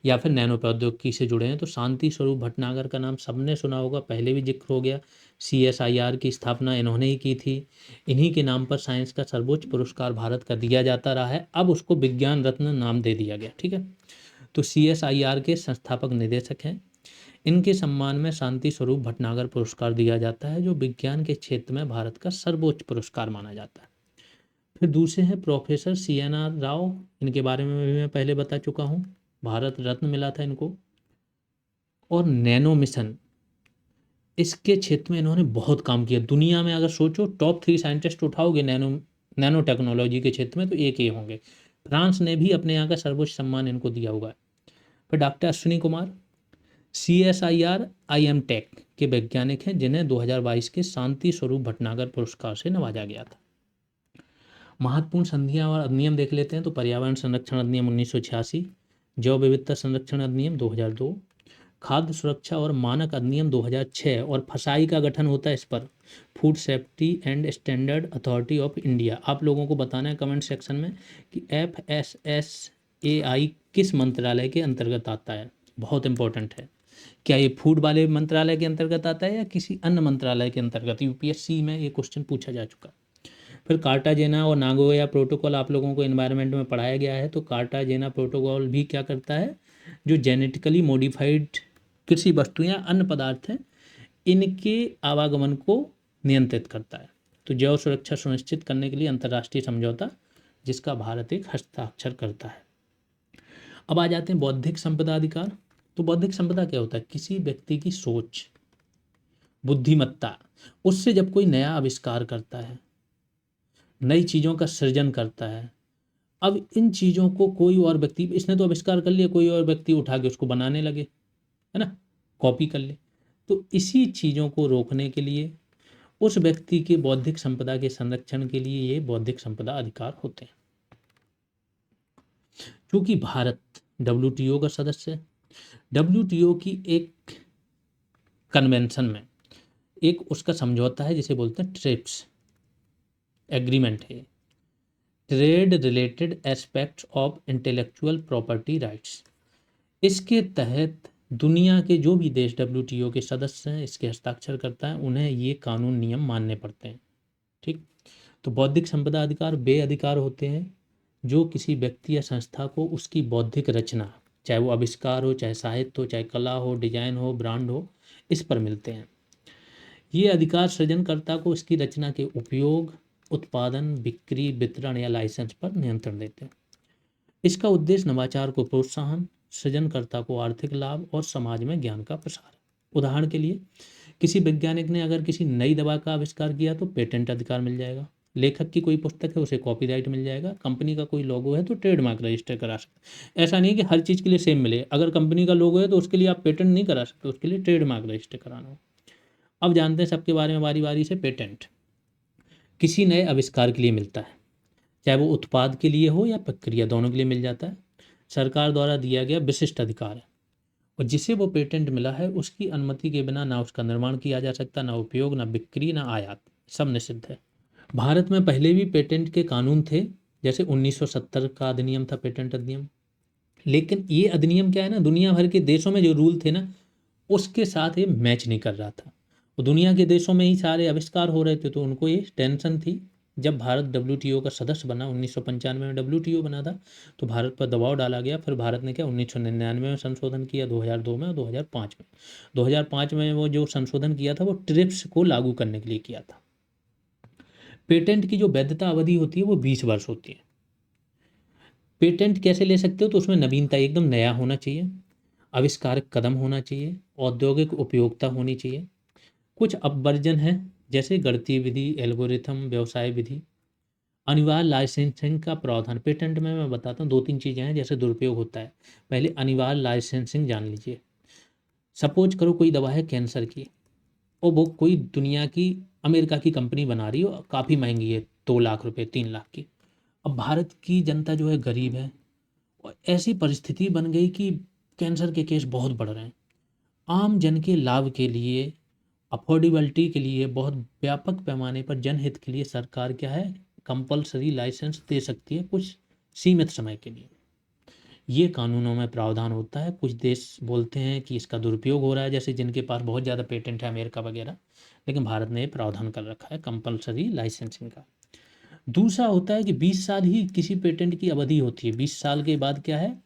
या फिर नैनो प्रौद्योगिकी से जुड़े हैं। तो शांति स्वरूप भटनागर का नाम सबने सुना होगा, पहले भी जिक्र हो गया। CSIR की स्थापना इन्होंने ही की थी। इन्हीं के नाम पर साइंस का सर्वोच्च पुरस्कार भारत का दिया जाता रहा है, अब उसको विज्ञान रत्न नाम दे दिया गया। ठीक है, तो CSIR के संस्थापक निदेशक हैं। इनके सम्मान में शांति स्वरूप भटनागर पुरस्कार दिया जाता है, जो विज्ञान के क्षेत्र में भारत का सर्वोच्च पुरस्कार माना जाता है। फिर दूसरे हैं प्रोफेसर CNR राव, इनके बारे में भी मैं पहले बता चुका हूँ, भारत रत्न मिला था इनको। और नैनो मिशन, इसके क्षेत्र में इन्होंने बहुत काम किया। दुनिया में अगर सोचो टॉप 3 साइंटिस्ट उठाओगे नैनो टेक्नोलॉजी के क्षेत्र में, तो एक ये होंगे। फ्रांस ने भी अपने यहाँ का सर्वोच्च सम्मान इनको दिया हुआ है। फिर doctor Ashwini Kumar CSIR IM tech के वैज्ञानिक हैं, जिन्हें 2022 के शांति स्वरूप भटनागर पुरस्कार से नवाजा गया था। महत्वपूर्ण संधियां और अधिनियम देख लेते हैं। तो पर्यावरण संरक्षण अधिनियम 1986, जैव विविधता संरक्षण अधिनियम 2002, खाद्य सुरक्षा और मानक अधिनियम 2006, और फसाई का गठन होता है इस पर, food safety and standard authority of India. आप लोगों को बताना है कमेंट सेक्शन में कि FSSAI किस मंत्रालय के अंतर्गत आता है, बहुत इंपॉर्टेंट है। क्या ये फूड वाले मंत्रालय के अंतर्गत आता है या किसी अन्य मंत्रालय के अंतर्गत, UPSC में ये क्वेश्चन पूछा जा चुका है। फिर कार्टाजेना और नागोया प्रोटोकॉल आप लोगों को एनवायरनमेंट में पढ़ाया गया है। तो कार्टाजेना प्रोटोकॉल भी क्या करता है, जो जेनेटिकली मॉडिफाइड कृषि वस्तुएं या अन्य पदार्थ हैं, इनके आवागमन को नियंत्रित करता है। तो जैव सुरक्षा सुनिश्चित करने के लिए अंतर्राष्ट्रीय समझौता, जिसका भारत एक हस्ताक्षर करता है। अब आ जाते हैं बौद्धिक संपदा अधिकार। तो बौद्धिक संपदा क्या होता है, किसी व्यक्ति की सोच, बुद्धिमत्ता, उससे जब कोई नया आविष्कार करता है, नई चीज़ों का सृजन करता है, अब इन चीज़ों को कोई और व्यक्ति, इसने तो आविष्कार कर लिया, कोई और व्यक्ति उठा के उसको बनाने लगे, है ना, कॉपी कर ले, तो इसी चीज़ों को रोकने के लिए, उस व्यक्ति के बौद्धिक संपदा के संरक्षण के लिए ये बौद्धिक संपदा अधिकार होते हैं। क्योंकि भारत WTO का सदस्य है, WTO की एक कन्वेंशन में एक उसका समझौता है जिसे बोलते हैं ट्रिप्स एग्रीमेंट है, trade related aspects of intellectual property rights. इसके तहत दुनिया के जो भी देश WTO के सदस्य हैं, इसके हस्ताक्षर करता है, उन्हें ये कानून नियम मानने पड़ते हैं। ठीक, तो बौद्धिक संपदा अधिकार वे अधिकार होते हैं जो किसी व्यक्ति या संस्था को उसकी बौद्धिक रचना, चाहे वो आविष्कार हो, चाहे साहित्य हो, चाहे कला हो, डिजाइन हो, ब्रांड हो, इस पर मिलते हैं। ये अधिकार सृजनकर्ता को इसकी रचना के उपयोग, उत्पादन, बिक्री, वितरण या लाइसेंस पर नियंत्रण देते हैं। इसका उद्देश्य नवाचार को प्रोत्साहन, सृजनकर्ता को आर्थिक लाभ और समाज में ज्ञान का प्रसार है। उदाहरण के लिए, किसी वैज्ञानिक ने अगर किसी नई दवा का आविष्कार किया तो पेटेंट अधिकार मिल जाएगा। लेखक की कोई पुस्तक है, उसे कॉपीराइट मिल जाएगा। कंपनी का कोई लोगो है तो ट्रेडमार्क रजिस्टर करा सकते। ऐसा नहीं है कि हर चीज़ के लिए सेम मिले, अगर कंपनी का लोगो है तो उसके लिए आप पेटेंट नहीं करा सकते, उसके लिए ट्रेडमार्क रजिस्टर कराना हो। अब जानते हैं सबके बारे में बारी बारी से। पेटेंट किसी नए आविष्कार के लिए मिलता है, चाहे वो उत्पाद के लिए हो या प्रक्रिया, दोनों के लिए मिल जाता है। सरकार द्वारा दिया गया विशिष्ट अधिकार है, और जिसे वो पेटेंट मिला है उसकी अनुमति के बिना ना उसका निर्माण किया जा सकता, ना उपयोग, ना बिक्री, ना आयात, सब निषिद्ध है। भारत में पहले भी पेटेंट के कानून थे, जैसे 1970 का अधिनियम था, पेटेंट अधिनियम। लेकिन ये अधिनियम क्या है ना, दुनिया भर के देशों में जो रूल थे ना उसके साथ ये मैच नहीं कर रहा था। वो दुनिया के देशों में ही सारे आविष्कार हो रहे थे, तो उनको ये टेंशन थी। जब भारत WTO का सदस्य बना, 1995 में WTO बना था, तो भारत पर दबाव डाला गया। फिर भारत ने क्या 1999 में संशोधन किया, 2002 में और 2005 में। 2005 में वो जो संशोधन किया था वो ट्रिप्स को लागू करने के लिए किया था। पेटेंट की जो वैधता अवधि होती है वो 20 वर्ष होती है। पेटेंट कैसे ले सकते हो, तो उसमें नवीनता, एकदम नया होना चाहिए, आविष्कारक कदम होना चाहिए, औद्योगिक उपयोगिता होनी चाहिए। कुछ अपवर्जन है, जैसे गणितीय विधि, एल्गोरिथम, व्यवसाय विधि। अनिवार्य लाइसेंसिंग का प्रावधान पेटेंट में मैं बताता हूँ, 2-3 चीज़ें हैं जैसे दुरुपयोग होता है। पहले अनिवार्य लाइसेंसिंग जान लीजिए। सपोज करो कोई दवा है कैंसर की, और वो कोई दुनिया की, अमेरिका की कंपनी बना रही हो, काफ़ी महंगी है, 2 लाख रुपए, 3 लाख की। अब भारत की जनता जो है गरीब है, और ऐसी परिस्थिति बन गई कि कैंसर के केस बहुत बढ़ रहे हैं। आम जन के लाभ के लिए, अफोर्डेबिलिटी के लिए, बहुत व्यापक पैमाने पर जनहित के लिए सरकार क्या है, कंपलसरी लाइसेंस दे सकती है कुछ सीमित समय के लिए। ये कानूनों में प्रावधान होता है। कुछ देश बोलते हैं कि इसका दुरुपयोग हो रहा है, जैसे जिनके पास बहुत ज़्यादा पेटेंट है, अमेरिका वगैरह, लेकिन भारत ने ये प्रावधान कर रखा है कंपलसरी लाइसेंसिंग का। दूसरा होता है कि 20 साल ही किसी पेटेंट की अवधि होती है। 20 साल के बाद क्या है,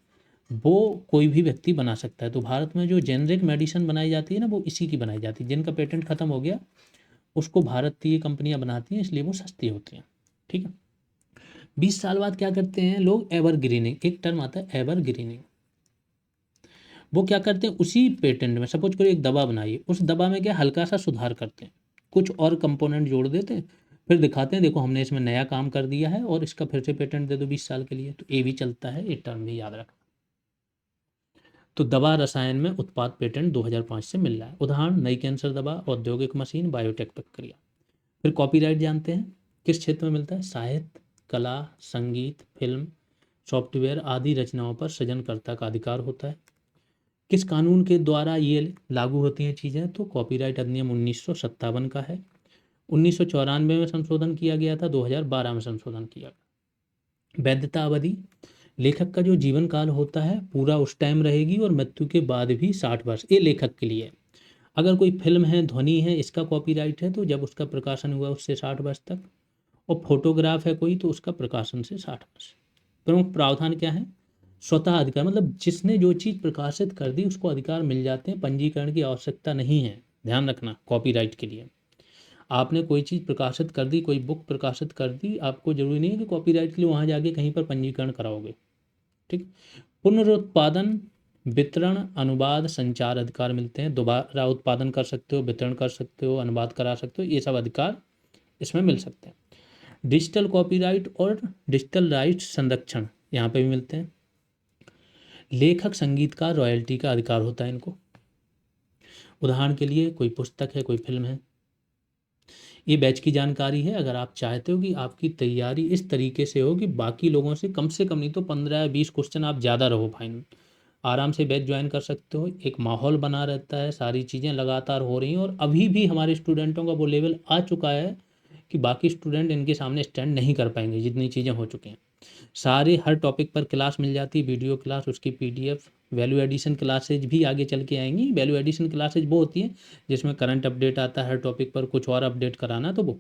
वो कोई भी व्यक्ति बना सकता है। तो भारत में जो जेनरिक मेडिसिन बनाई जाती है ना, वो इसी की बनाई जाती है। जिनका पेटेंट खत्म हो गया उसको भारतीय कंपनियां बनाती हैं, इसलिए वो सस्ती होती हैं। ठीक है। 20 साल बाद क्या करते हैं लोग, एवरग्रीनिंग, एक टर्म आता है एवरग्रीनिंग। वो क्या करते हैं, उसी पेटेंट में सपोज करो एक दवा बनाई, उस दवा में क्या हल्का सा सुधार करते हैं, कुछ और कंपोनेंट जोड़ देते हैं, फिर दिखाते हैं देखो हमने इसमें नया काम कर दिया है, और इसका फिर से पेटेंट दे दो 20 साल के लिए। तो ये भी चलता है, ये टर्म भी याद रखना। तो दवा रसायन में उत्पाद पेटेंट 2005 से मिल रहा है। उदाहरण, नई कैंसर दवा, औद्योगिक मशीन, बायोटेक प्रक्रिया। फिर कॉपीराइट जानते हैं किस क्षेत्र में मिलता है, साहित्य, कला, संगीत, फिल्म, सॉफ्टवेयर आदि रचनाओं पर सृजनकर्ता का अधिकार होता है। किस कानून के द्वारा ये लागू होती हैं चीज़ें, तो कॉपीराइट अधिनियम 1957 का है। 1994 में संशोधन किया गया था, 2012 में संशोधन किया गया। वैधता अवधि, लेखक का जो जीवन काल होता है पूरा उस टाइम रहेगी, और मृत्यु के बाद भी 60 वर्ष, ये लेखक के लिए। अगर कोई फिल्म है, ध्वनि है, इसका कॉपीराइट है तो जब उसका प्रकाशन हुआ उससे 60 वर्ष तक, और फोटोग्राफ है कोई तो उसका प्रकाशन से 60 वर्ष। प्रमुख प्रावधान क्या है, स्वतः अधिकार, मतलब जिसने जो चीज़ प्रकाशित कर दी उसको अधिकार मिल जाते हैं, पंजीकरण की आवश्यकता नहीं है। ध्यान रखना, कॉपीराइट के लिए आपने कोई चीज़ प्रकाशित कर दी, कोई बुक प्रकाशित कर दी, आपको जरूरी नहीं है कि कॉपीराइट के लिए वहाँ जाके कहीं पर पंजीकरण कराओगे। ठीक। पुनरुत्पादन, वितरण, अनुवाद, संचार अधिकार मिलते हैं। दोबारा उत्पादन कर सकते हो, वितरण कर सकते हो, अनुवाद करा सकते हो, ये सब अधिकार इसमें मिल सकते हैं। डिजिटल कॉपीराइट और डिजिटल राइट्स संरक्षण यहाँ पे भी मिलते हैं। लेखक, संगीतकार, रॉयल्टी का अधिकार होता है इनको। उदाहरण के लिए कोई पुस्तक है, कोई फिल्म है। ये बैच की जानकारी है। अगर आप चाहते हो कि आपकी तैयारी इस तरीके से हो कि बाकी लोगों से कम नहीं तो 15 या 20 क्वेश्चन आप ज़्यादा रहो फाइनल, आराम से बैच ज्वाइन कर सकते हो। एक माहौल बना रहता है, सारी चीज़ें लगातार हो रही हैं, और अभी भी हमारे स्टूडेंटों का वो लेवल आ चुका है कि बाकी स्टूडेंट इनके सामने स्टैंड नहीं कर पाएंगे, जितनी चीज़ें हो चुकी हैं। सारे हर टॉपिक पर क्लास मिल जाती है, वीडियो क्लास, उसकी PDF। वैल्यू एडिशन क्लासेज भी आगे चल के आएंगी। वैल्यू एडिशन क्लासेज वो होती हैं जिसमें करंट अपडेट आता है, हर टॉपिक पर कुछ और अपडेट कराना, तो वो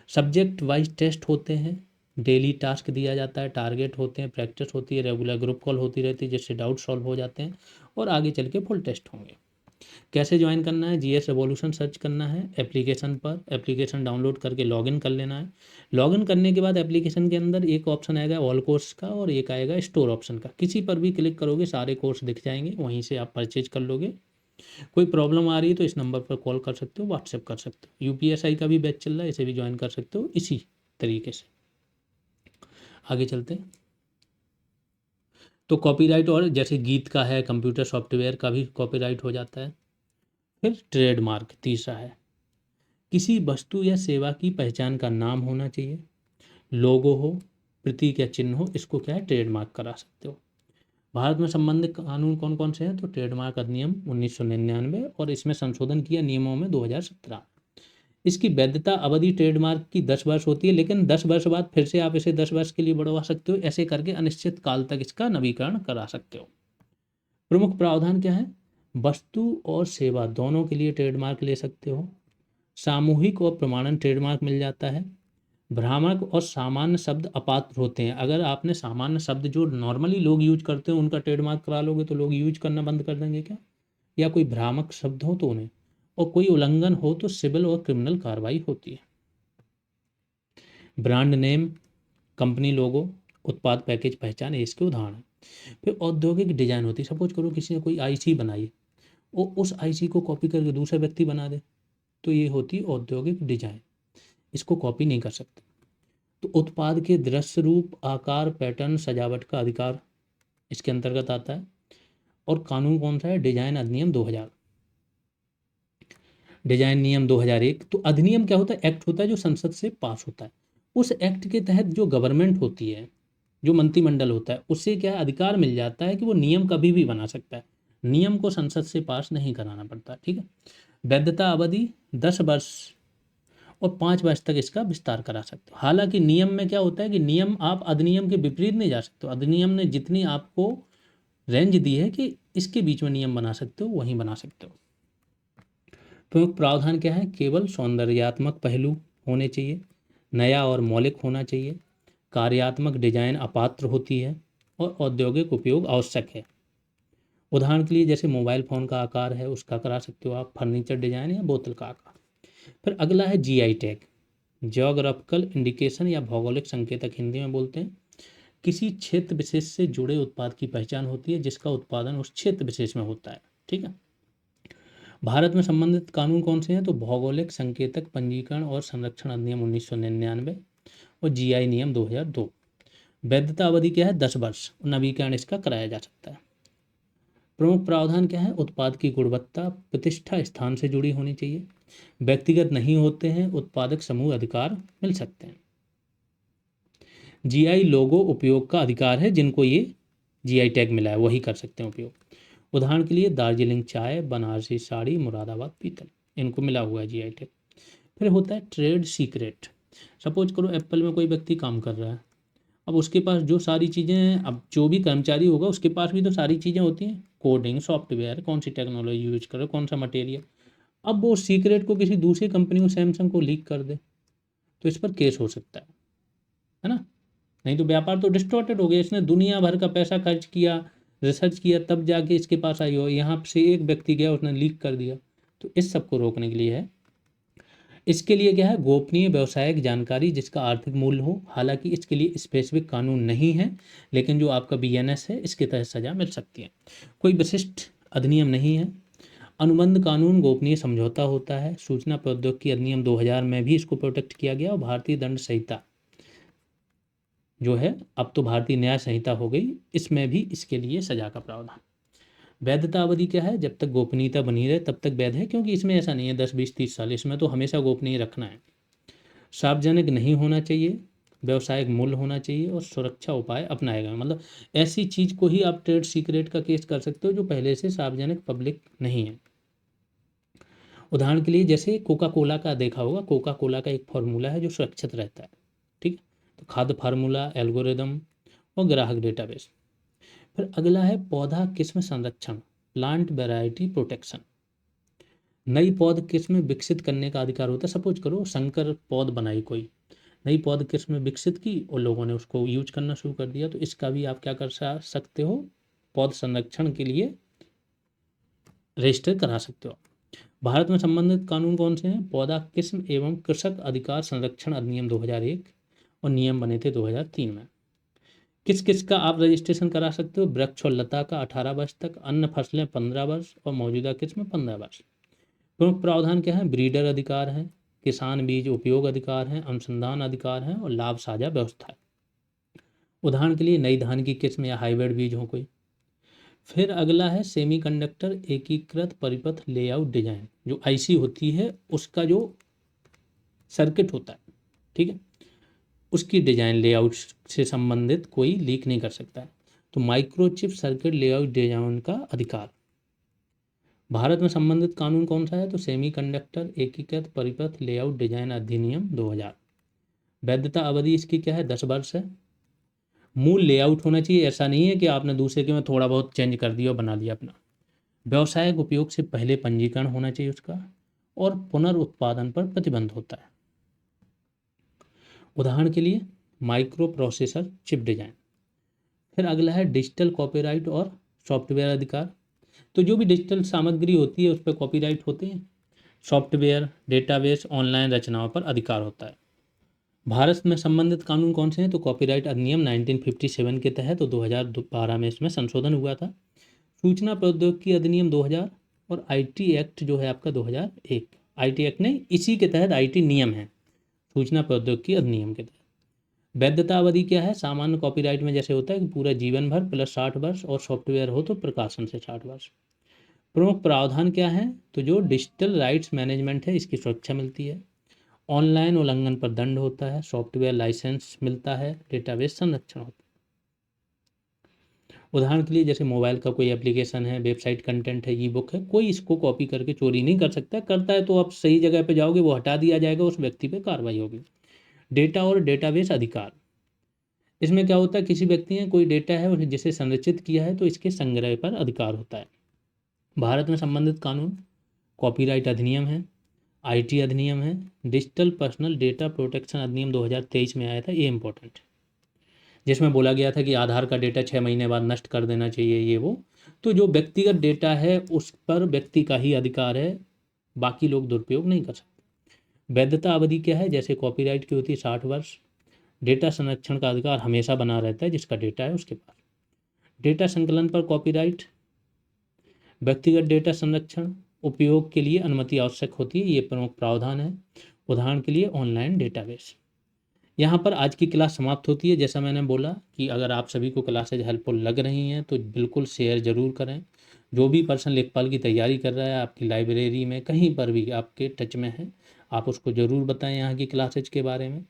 सब्जेक्ट वाइज टेस्ट होते हैं। डेली टास्क दिया जाता है, टारगेट होते हैं, प्रैक्टिस होती है, रेगुलर ग्रुप कॉल होती रहती है जिससे डाउट सॉल्व हो जाते हैं, और आगे चल के फुल टेस्ट होंगे। कैसे ज्वाइन करना है, GS रेवोल्यूशन सर्च करना है एप्लीकेशन पर, एप्लीकेशन डाउनलोड करके लॉगिन कर लेना है। लॉगिन करने के बाद एप्लीकेशन के अंदर एक ऑप्शन आएगा ऑल कोर्स का, और एक आएगा स्टोर ऑप्शन का। किसी पर भी क्लिक करोगे सारे कोर्स दिख जाएंगे, वहीं से आप परचेज कर लोगे। कोई प्रॉब्लम आ रही है तो इस नंबर पर कॉल कर सकते हो, व्हाट्सएप कर सकते हो। UPSI का भी बैच चल रहा है, इसे भी ज्वाइन कर सकते हो इसी तरीके से। आगे चलते हैं। तो कॉपीराइट, और जैसे गीत का है, कंप्यूटर सॉफ्टवेयर का भी कॉपीराइट हो जाता है। फिर ट्रेडमार्क तीसरा है, किसी वस्तु या सेवा की पहचान का नाम होना चाहिए, लोगो हो, प्रतीक या चिन्ह हो, इसको क्या है ट्रेडमार्क करा सकते हो। भारत में संबंधित कानून कौन कौन से हैं? तो ट्रेडमार्क अधिनियम 1999 और इसमें संशोधन किया नियमों में 2017। इसकी वैधता अवधि ट्रेडमार्क की 10 वर्ष होती है, लेकिन 10 वर्ष बाद फिर से आप इसे 10 वर्ष के लिए बढ़वा सकते हो। ऐसे करके अनिश्चित काल तक इसका नवीकरण करा सकते हो। प्रमुख प्रावधान क्या है? वस्तु और सेवा दोनों के लिए ट्रेडमार्क ले सकते हो। सामूहिक और प्रमाणन ट्रेडमार्क मिल जाता है। भ्रामक और सामान्य शब्द अपात्र होते हैं। अगर आपने सामान्य शब्द जो नॉर्मली लोग यूज करते हैं उनका ट्रेडमार्क करा लोगे तो लोग यूज करना बंद कर देंगे क्या? या कोई भ्रामक शब्द हो तो उन्हें, और कोई उल्लंघन हो तो सिविल और क्रिमिनल कार्रवाई होती है। ब्रांड नेम, कंपनी लोगो, उत्पाद पैकेज पहचान, ये इसके उदाहरण हैं। फिर औद्योगिक डिजाइन होती है। सपोज करो किसी ने कोई आईसी बनाई और उस आईसी को कॉपी करके दूसरा व्यक्ति बना दे, तो ये होती है औद्योगिक डिजाइन। इसको कॉपी नहीं कर सकते। तो उत्पाद के दृश्य रूप, आकार, पैटर्न, सजावट का अधिकार इसके अंतर्गत आता है। और कानून कौन सा है? डिजाइन अधिनियम 2000, डिजाइन नियम 2001। तो अधिनियम क्या होता है? एक्ट होता है जो संसद से पास होता है। उस एक्ट के तहत जो गवर्नमेंट होती है, जो मंत्रिमंडल होता है, उससे क्या अधिकार मिल जाता है कि वो नियम कभी भी बना सकता है। नियम को संसद से पास नहीं कराना पड़ता। ठीक है। वैधता अवधि 10 वर्ष और 5 वर्ष तक इसका विस्तार करा सकते हो। हालांकि नियम में क्या होता है कि नियम आप अधिनियम के विपरीत नहीं जा सकते हो। अधिनियम ने जितनी आपको रेंज दी है कि इसके बीच में नियम बना सकते हो, वहीं बना सकते हो। प्रमुख प्रावधान क्या है? केवल सौंदर्यात्मक पहलू होने चाहिए, नया और मौलिक होना चाहिए, कार्यात्मक डिजाइन अपात्र होती है और औद्योगिक उपयोग आवश्यक है। उदाहरण के लिए जैसे मोबाइल फ़ोन का आकार है उसका करा सकते हो आप, फर्नीचर डिजाइन या बोतल का आकार। फिर अगला है जीआई टैग, जियोग्राफिकल इंडिकेशन या भौगोलिक संकेतक हिंदी में बोलते हैं। किसी क्षेत्र विशेष से जुड़े उत्पाद की पहचान होती है जिसका उत्पादन उस क्षेत्र विशेष में होता है। ठीक है। भारत में संबंधित कानून कौन से हैं? तो भौगोलिक संकेतक पंजीकरण और संरक्षण अधिनियम 1999 और जीआई नियम 2002। वैधता अवधि क्या है? 10 वर्ष। नवीकरण इसका कराया जा सकता है। प्रमुख प्रावधान क्या है? उत्पाद की गुणवत्ता प्रतिष्ठा स्थान से जुड़ी होनी चाहिए, व्यक्तिगत नहीं होते हैं, उत्पादक समूह अधिकार मिल सकते हैं। जीआई लोगो उपयोग का अधिकार है, जिनको ये जीआई टैग मिला है वही कर सकते हैं उपयोग। उदाहरण के लिए दार्जिलिंग चाय, बनारसी साड़ी, मुरादाबाद पीतल, इनको मिला हुआ है जीआई टैग। फिर होता है ट्रेड सीक्रेट। सपोज करो एप्पल में कोई व्यक्ति काम कर रहा है, अब उसके पास जो सारी चीज़ें हैं, अब जो भी कर्मचारी होगा उसके पास भी तो सारी चीज़ें होती हैं, कोडिंग, सॉफ्टवेयर, कौन सी टेक्नोलॉजी यूज कर रहे हो, कौन सा मटेरियल। अब वो सीक्रेट को किसी दूसरी कंपनी को, सैमसंग को लीक कर दे तो इस पर केस हो सकता है ना? नहीं तो व्यापार तो डिस्टॉर्टेड हो गया। इसने दुनिया भर का पैसा खर्च किया, रिसर्च किया, तब जाके इसके पास आई हो। यहाँ से एक व्यक्ति गया उसने लीक कर दिया। तो इस सब को रोकने के लिए है। इसके लिए क्या है? गोपनीय व्यावसायिक जानकारी जिसका आर्थिक मूल्य हो। हालांकि इसके लिए स्पेसिफिक कानून नहीं है, लेकिन जो आपका बीएनएस है इसके तहत सजा मिल सकती है। कोई विशिष्ट अधिनियम नहीं है। अनुबंध कानून गोपनीय समझौता होता है। सूचना प्रौद्योगिकी अधिनियम 2000 में भी इसको प्रोटेक्ट किया गया और भारतीय दंड संहिता जो है, अब तो भारतीय न्याय संहिता हो गई, इसमें भी इसके लिए सजा का प्रावधान। वैधता अवधि क्या है? जब तक गोपनीयता बनी रहे तब तक वैध है, क्योंकि इसमें ऐसा नहीं है 10, 20, 30 साल, इसमें तो हमेशा गोपनीय रखना है। सार्वजनिक नहीं होना चाहिए, व्यवसायिक मूल्य होना चाहिए और सुरक्षा उपाय अपनाए गए। मतलब ऐसी चीज़ को ही आप ट्रेड सीक्रेट का केस कर सकते हो जो पहले से सार्वजनिक पब्लिक नहीं है। उदाहरण के लिए जैसे कोका कोला का देखा होगा, कोका कोला का एक फार्मूला है जो सुरक्षित रहता है। ठीक। तो खाद्य फार्मूला, एल्गोरिदम और ग्राहक डेटाबेस। फिर अगला है पौधा किस्म संरक्षण, प्लांट वेराइटी प्रोटेक्शन। नई पौध किस्म विकसित करने का अधिकार होता है। सपोज करो संकर पौध बनाई, कोई नई पौध किस्म विकसित की और लोगों ने उसको यूज करना शुरू कर दिया, तो इसका भी आप क्या कर सकते हो? पौध संरक्षण के लिए रजिस्टर करा सकते हो। भारत में संबंधित कानून कौन से हैं? पौधा किस्म एवं कृषक अधिकार संरक्षण अधिनियम 2001 और नियम बने थे 2003 में। किस किस का आप रजिस्ट्रेशन करा सकते हो? वृक्ष और लता का 18 वर्ष तक, अन्य फसलें 15 वर्ष और मौजूदा किस्म 15 वर्ष। प्रमुख प्रावधान क्या है? ब्रीडर अधिकार है, किसान बीज उपयोग अधिकार है, अनुसंधान अधिकार है और लाभ साझा व्यवस्था है। उदाहरण के लिए नई धान की किस्म या हाइब्रिड बीज हो कोई। फिर अगला है सेमीकंडक्टर एकीकृत परिपथ लेआउट डिजाइन, जो आईसी होती है उसका जो सर्किट होता है, ठीक है, उसकी डिजाइन लेआउट से संबंधित कोई लीक नहीं कर सकता है। तो माइक्रोचिप सर्किट लेआउट डिजाइन का अधिकार। भारत में संबंधित कानून कौन सा है? तो सेमीकंडक्टर एकीकृत परिपथ लेआउट डिजाइन अधिनियम 2000। वैधता अवधि इसकी क्या है? 10 वर्ष है। मूल लेआउट होना चाहिए, ऐसा नहीं है कि आपने दूसरे के में थोड़ा बहुत चेंज कर दिया और बना दिया अपना। व्यावसायिक उपयोग से पहले पंजीकरण होना चाहिए उसका, और पुनर्उत्पादन पर प्रतिबंध होता है। उदाहरण के लिए माइक्रो प्रोसेसर चिप डिजाइन। फिर अगला है डिजिटल कॉपीराइट और सॉफ्टवेयर अधिकार। तो जो भी डिजिटल सामग्री होती है उस पर कॉपीराइट होते हैं। सॉफ्टवेयर, डेटाबेस, ऑनलाइन रचनाओं पर अधिकार होता है। भारत में संबंधित कानून कौन से हैं? तो कॉपीराइट अधिनियम 1957 के तहत तो 2012 में इसमें संशोधन हुआ था। सूचना प्रौद्योगिकी अधिनियम 2000 और आईटी एक्ट जो है आपका 2001। आईटी एक्ट नहीं, इसी के तहत आईटी नियम है, सूचना प्रौद्योगिकी अधिनियम के तहत। वैधता अवधि क्या है? सामान्य कॉपीराइट में जैसे होता है कि पूरा जीवन भर प्लस 60 वर्ष, और सॉफ्टवेयर हो तो प्रकाशन से 60 वर्ष। प्रमुख प्रावधान क्या है? तो जो डिजिटल राइट्स मैनेजमेंट है इसकी सुरक्षा मिलती है, ऑनलाइन उल्लंघन पर दंड होता है, सॉफ्टवेयर लाइसेंस मिलता है, डेटाबेस संरक्षण होता है। उदाहरण के लिए जैसे मोबाइल का कोई एप्लीकेशन है, वेबसाइट कंटेंट है, ई बुक है, कोई इसको कॉपी करके चोरी नहीं कर सकता। करता है तो आप सही जगह पे जाओगे, वो हटा दिया जाएगा, उस व्यक्ति पे कार्रवाई होगी। डेटा और डेटाबेस अधिकार। इसमें क्या होता है? किसी व्यक्ति ने कोई डेटा है उसे जिसे संरक्षित किया है तो इसके संग्रह पर अधिकार होता है। भारत में संबंधित कानून कॉपीराइट अधिनियम है, आईटी अधिनियम है, डिजिटल पर्सनल डेटा प्रोटेक्शन अधिनियम 2023 में आया था, ये इंपॉर्टेंट, जिसमें बोला गया था कि आधार का डेटा 6 महीने बाद नष्ट कर देना चाहिए, ये वो। तो जो व्यक्तिगत डेटा है उस पर व्यक्ति का ही अधिकार है, बाकी लोग दुरुपयोग नहीं कर सकते। वैधता अवधि क्या है? जैसे कॉपीराइट की होती है 60 वर्ष। डेटा संरक्षण का अधिकार हमेशा बना रहता है जिसका डेटा है उसके पास। डेटा संकलन पर कॉपीराइट। व्यक्तिगत डेटा संरक्षण उपयोग के लिए अनुमति आवश्यक होती है, ये प्रमुख प्रावधान है। उदाहरण के लिए ऑनलाइन डेटाबेस। यहाँ पर आज की क्लास समाप्त होती है। जैसा मैंने बोला कि अगर आप सभी को क्लासेज हेल्पफुल लग रही हैं तो बिल्कुल शेयर ज़रूर करें। जो भी पर्सन लेखपाल की तैयारी कर रहा है, आपकी लाइब्रेरी में कहीं पर भी आपके टच में है, आप उसको ज़रूर बताएं यहाँ की क्लासेज के बारे में।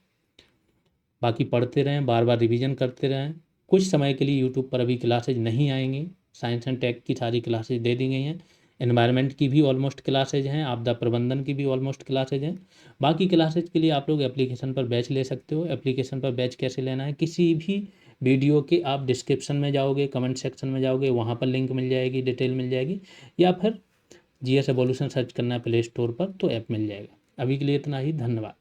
बाकी पढ़ते रहें, बार बार रिवीजन करते रहें। कुछ समय के लिए यूट्यूब पर अभी क्लासेज नहीं आएंगी, साइंस एंड टेक की सारी क्लासेज दे दी गई हैं। एनवायरनमेंट की भी ऑलमोस्ट क्लासेज हैं, आपदा प्रबंधन की भी ऑलमोस्ट क्लासेज हैं। बाकी क्लासेज के लिए आप लोग एप्लीकेशन पर बैच ले सकते हो। एप्लीकेशन पर बैच कैसे लेना है? किसी भी वीडियो के आप डिस्क्रिप्शन में जाओगे, कमेंट सेक्शन में जाओगे, वहाँ पर लिंक मिल जाएगी, डिटेल मिल जाएगी, या फिर जीएस एवोल्यूशन सर्च करना है प्ले स्टोर पर तो ऐप मिल जाएगा। अभी के लिए इतना ही, धन्यवाद।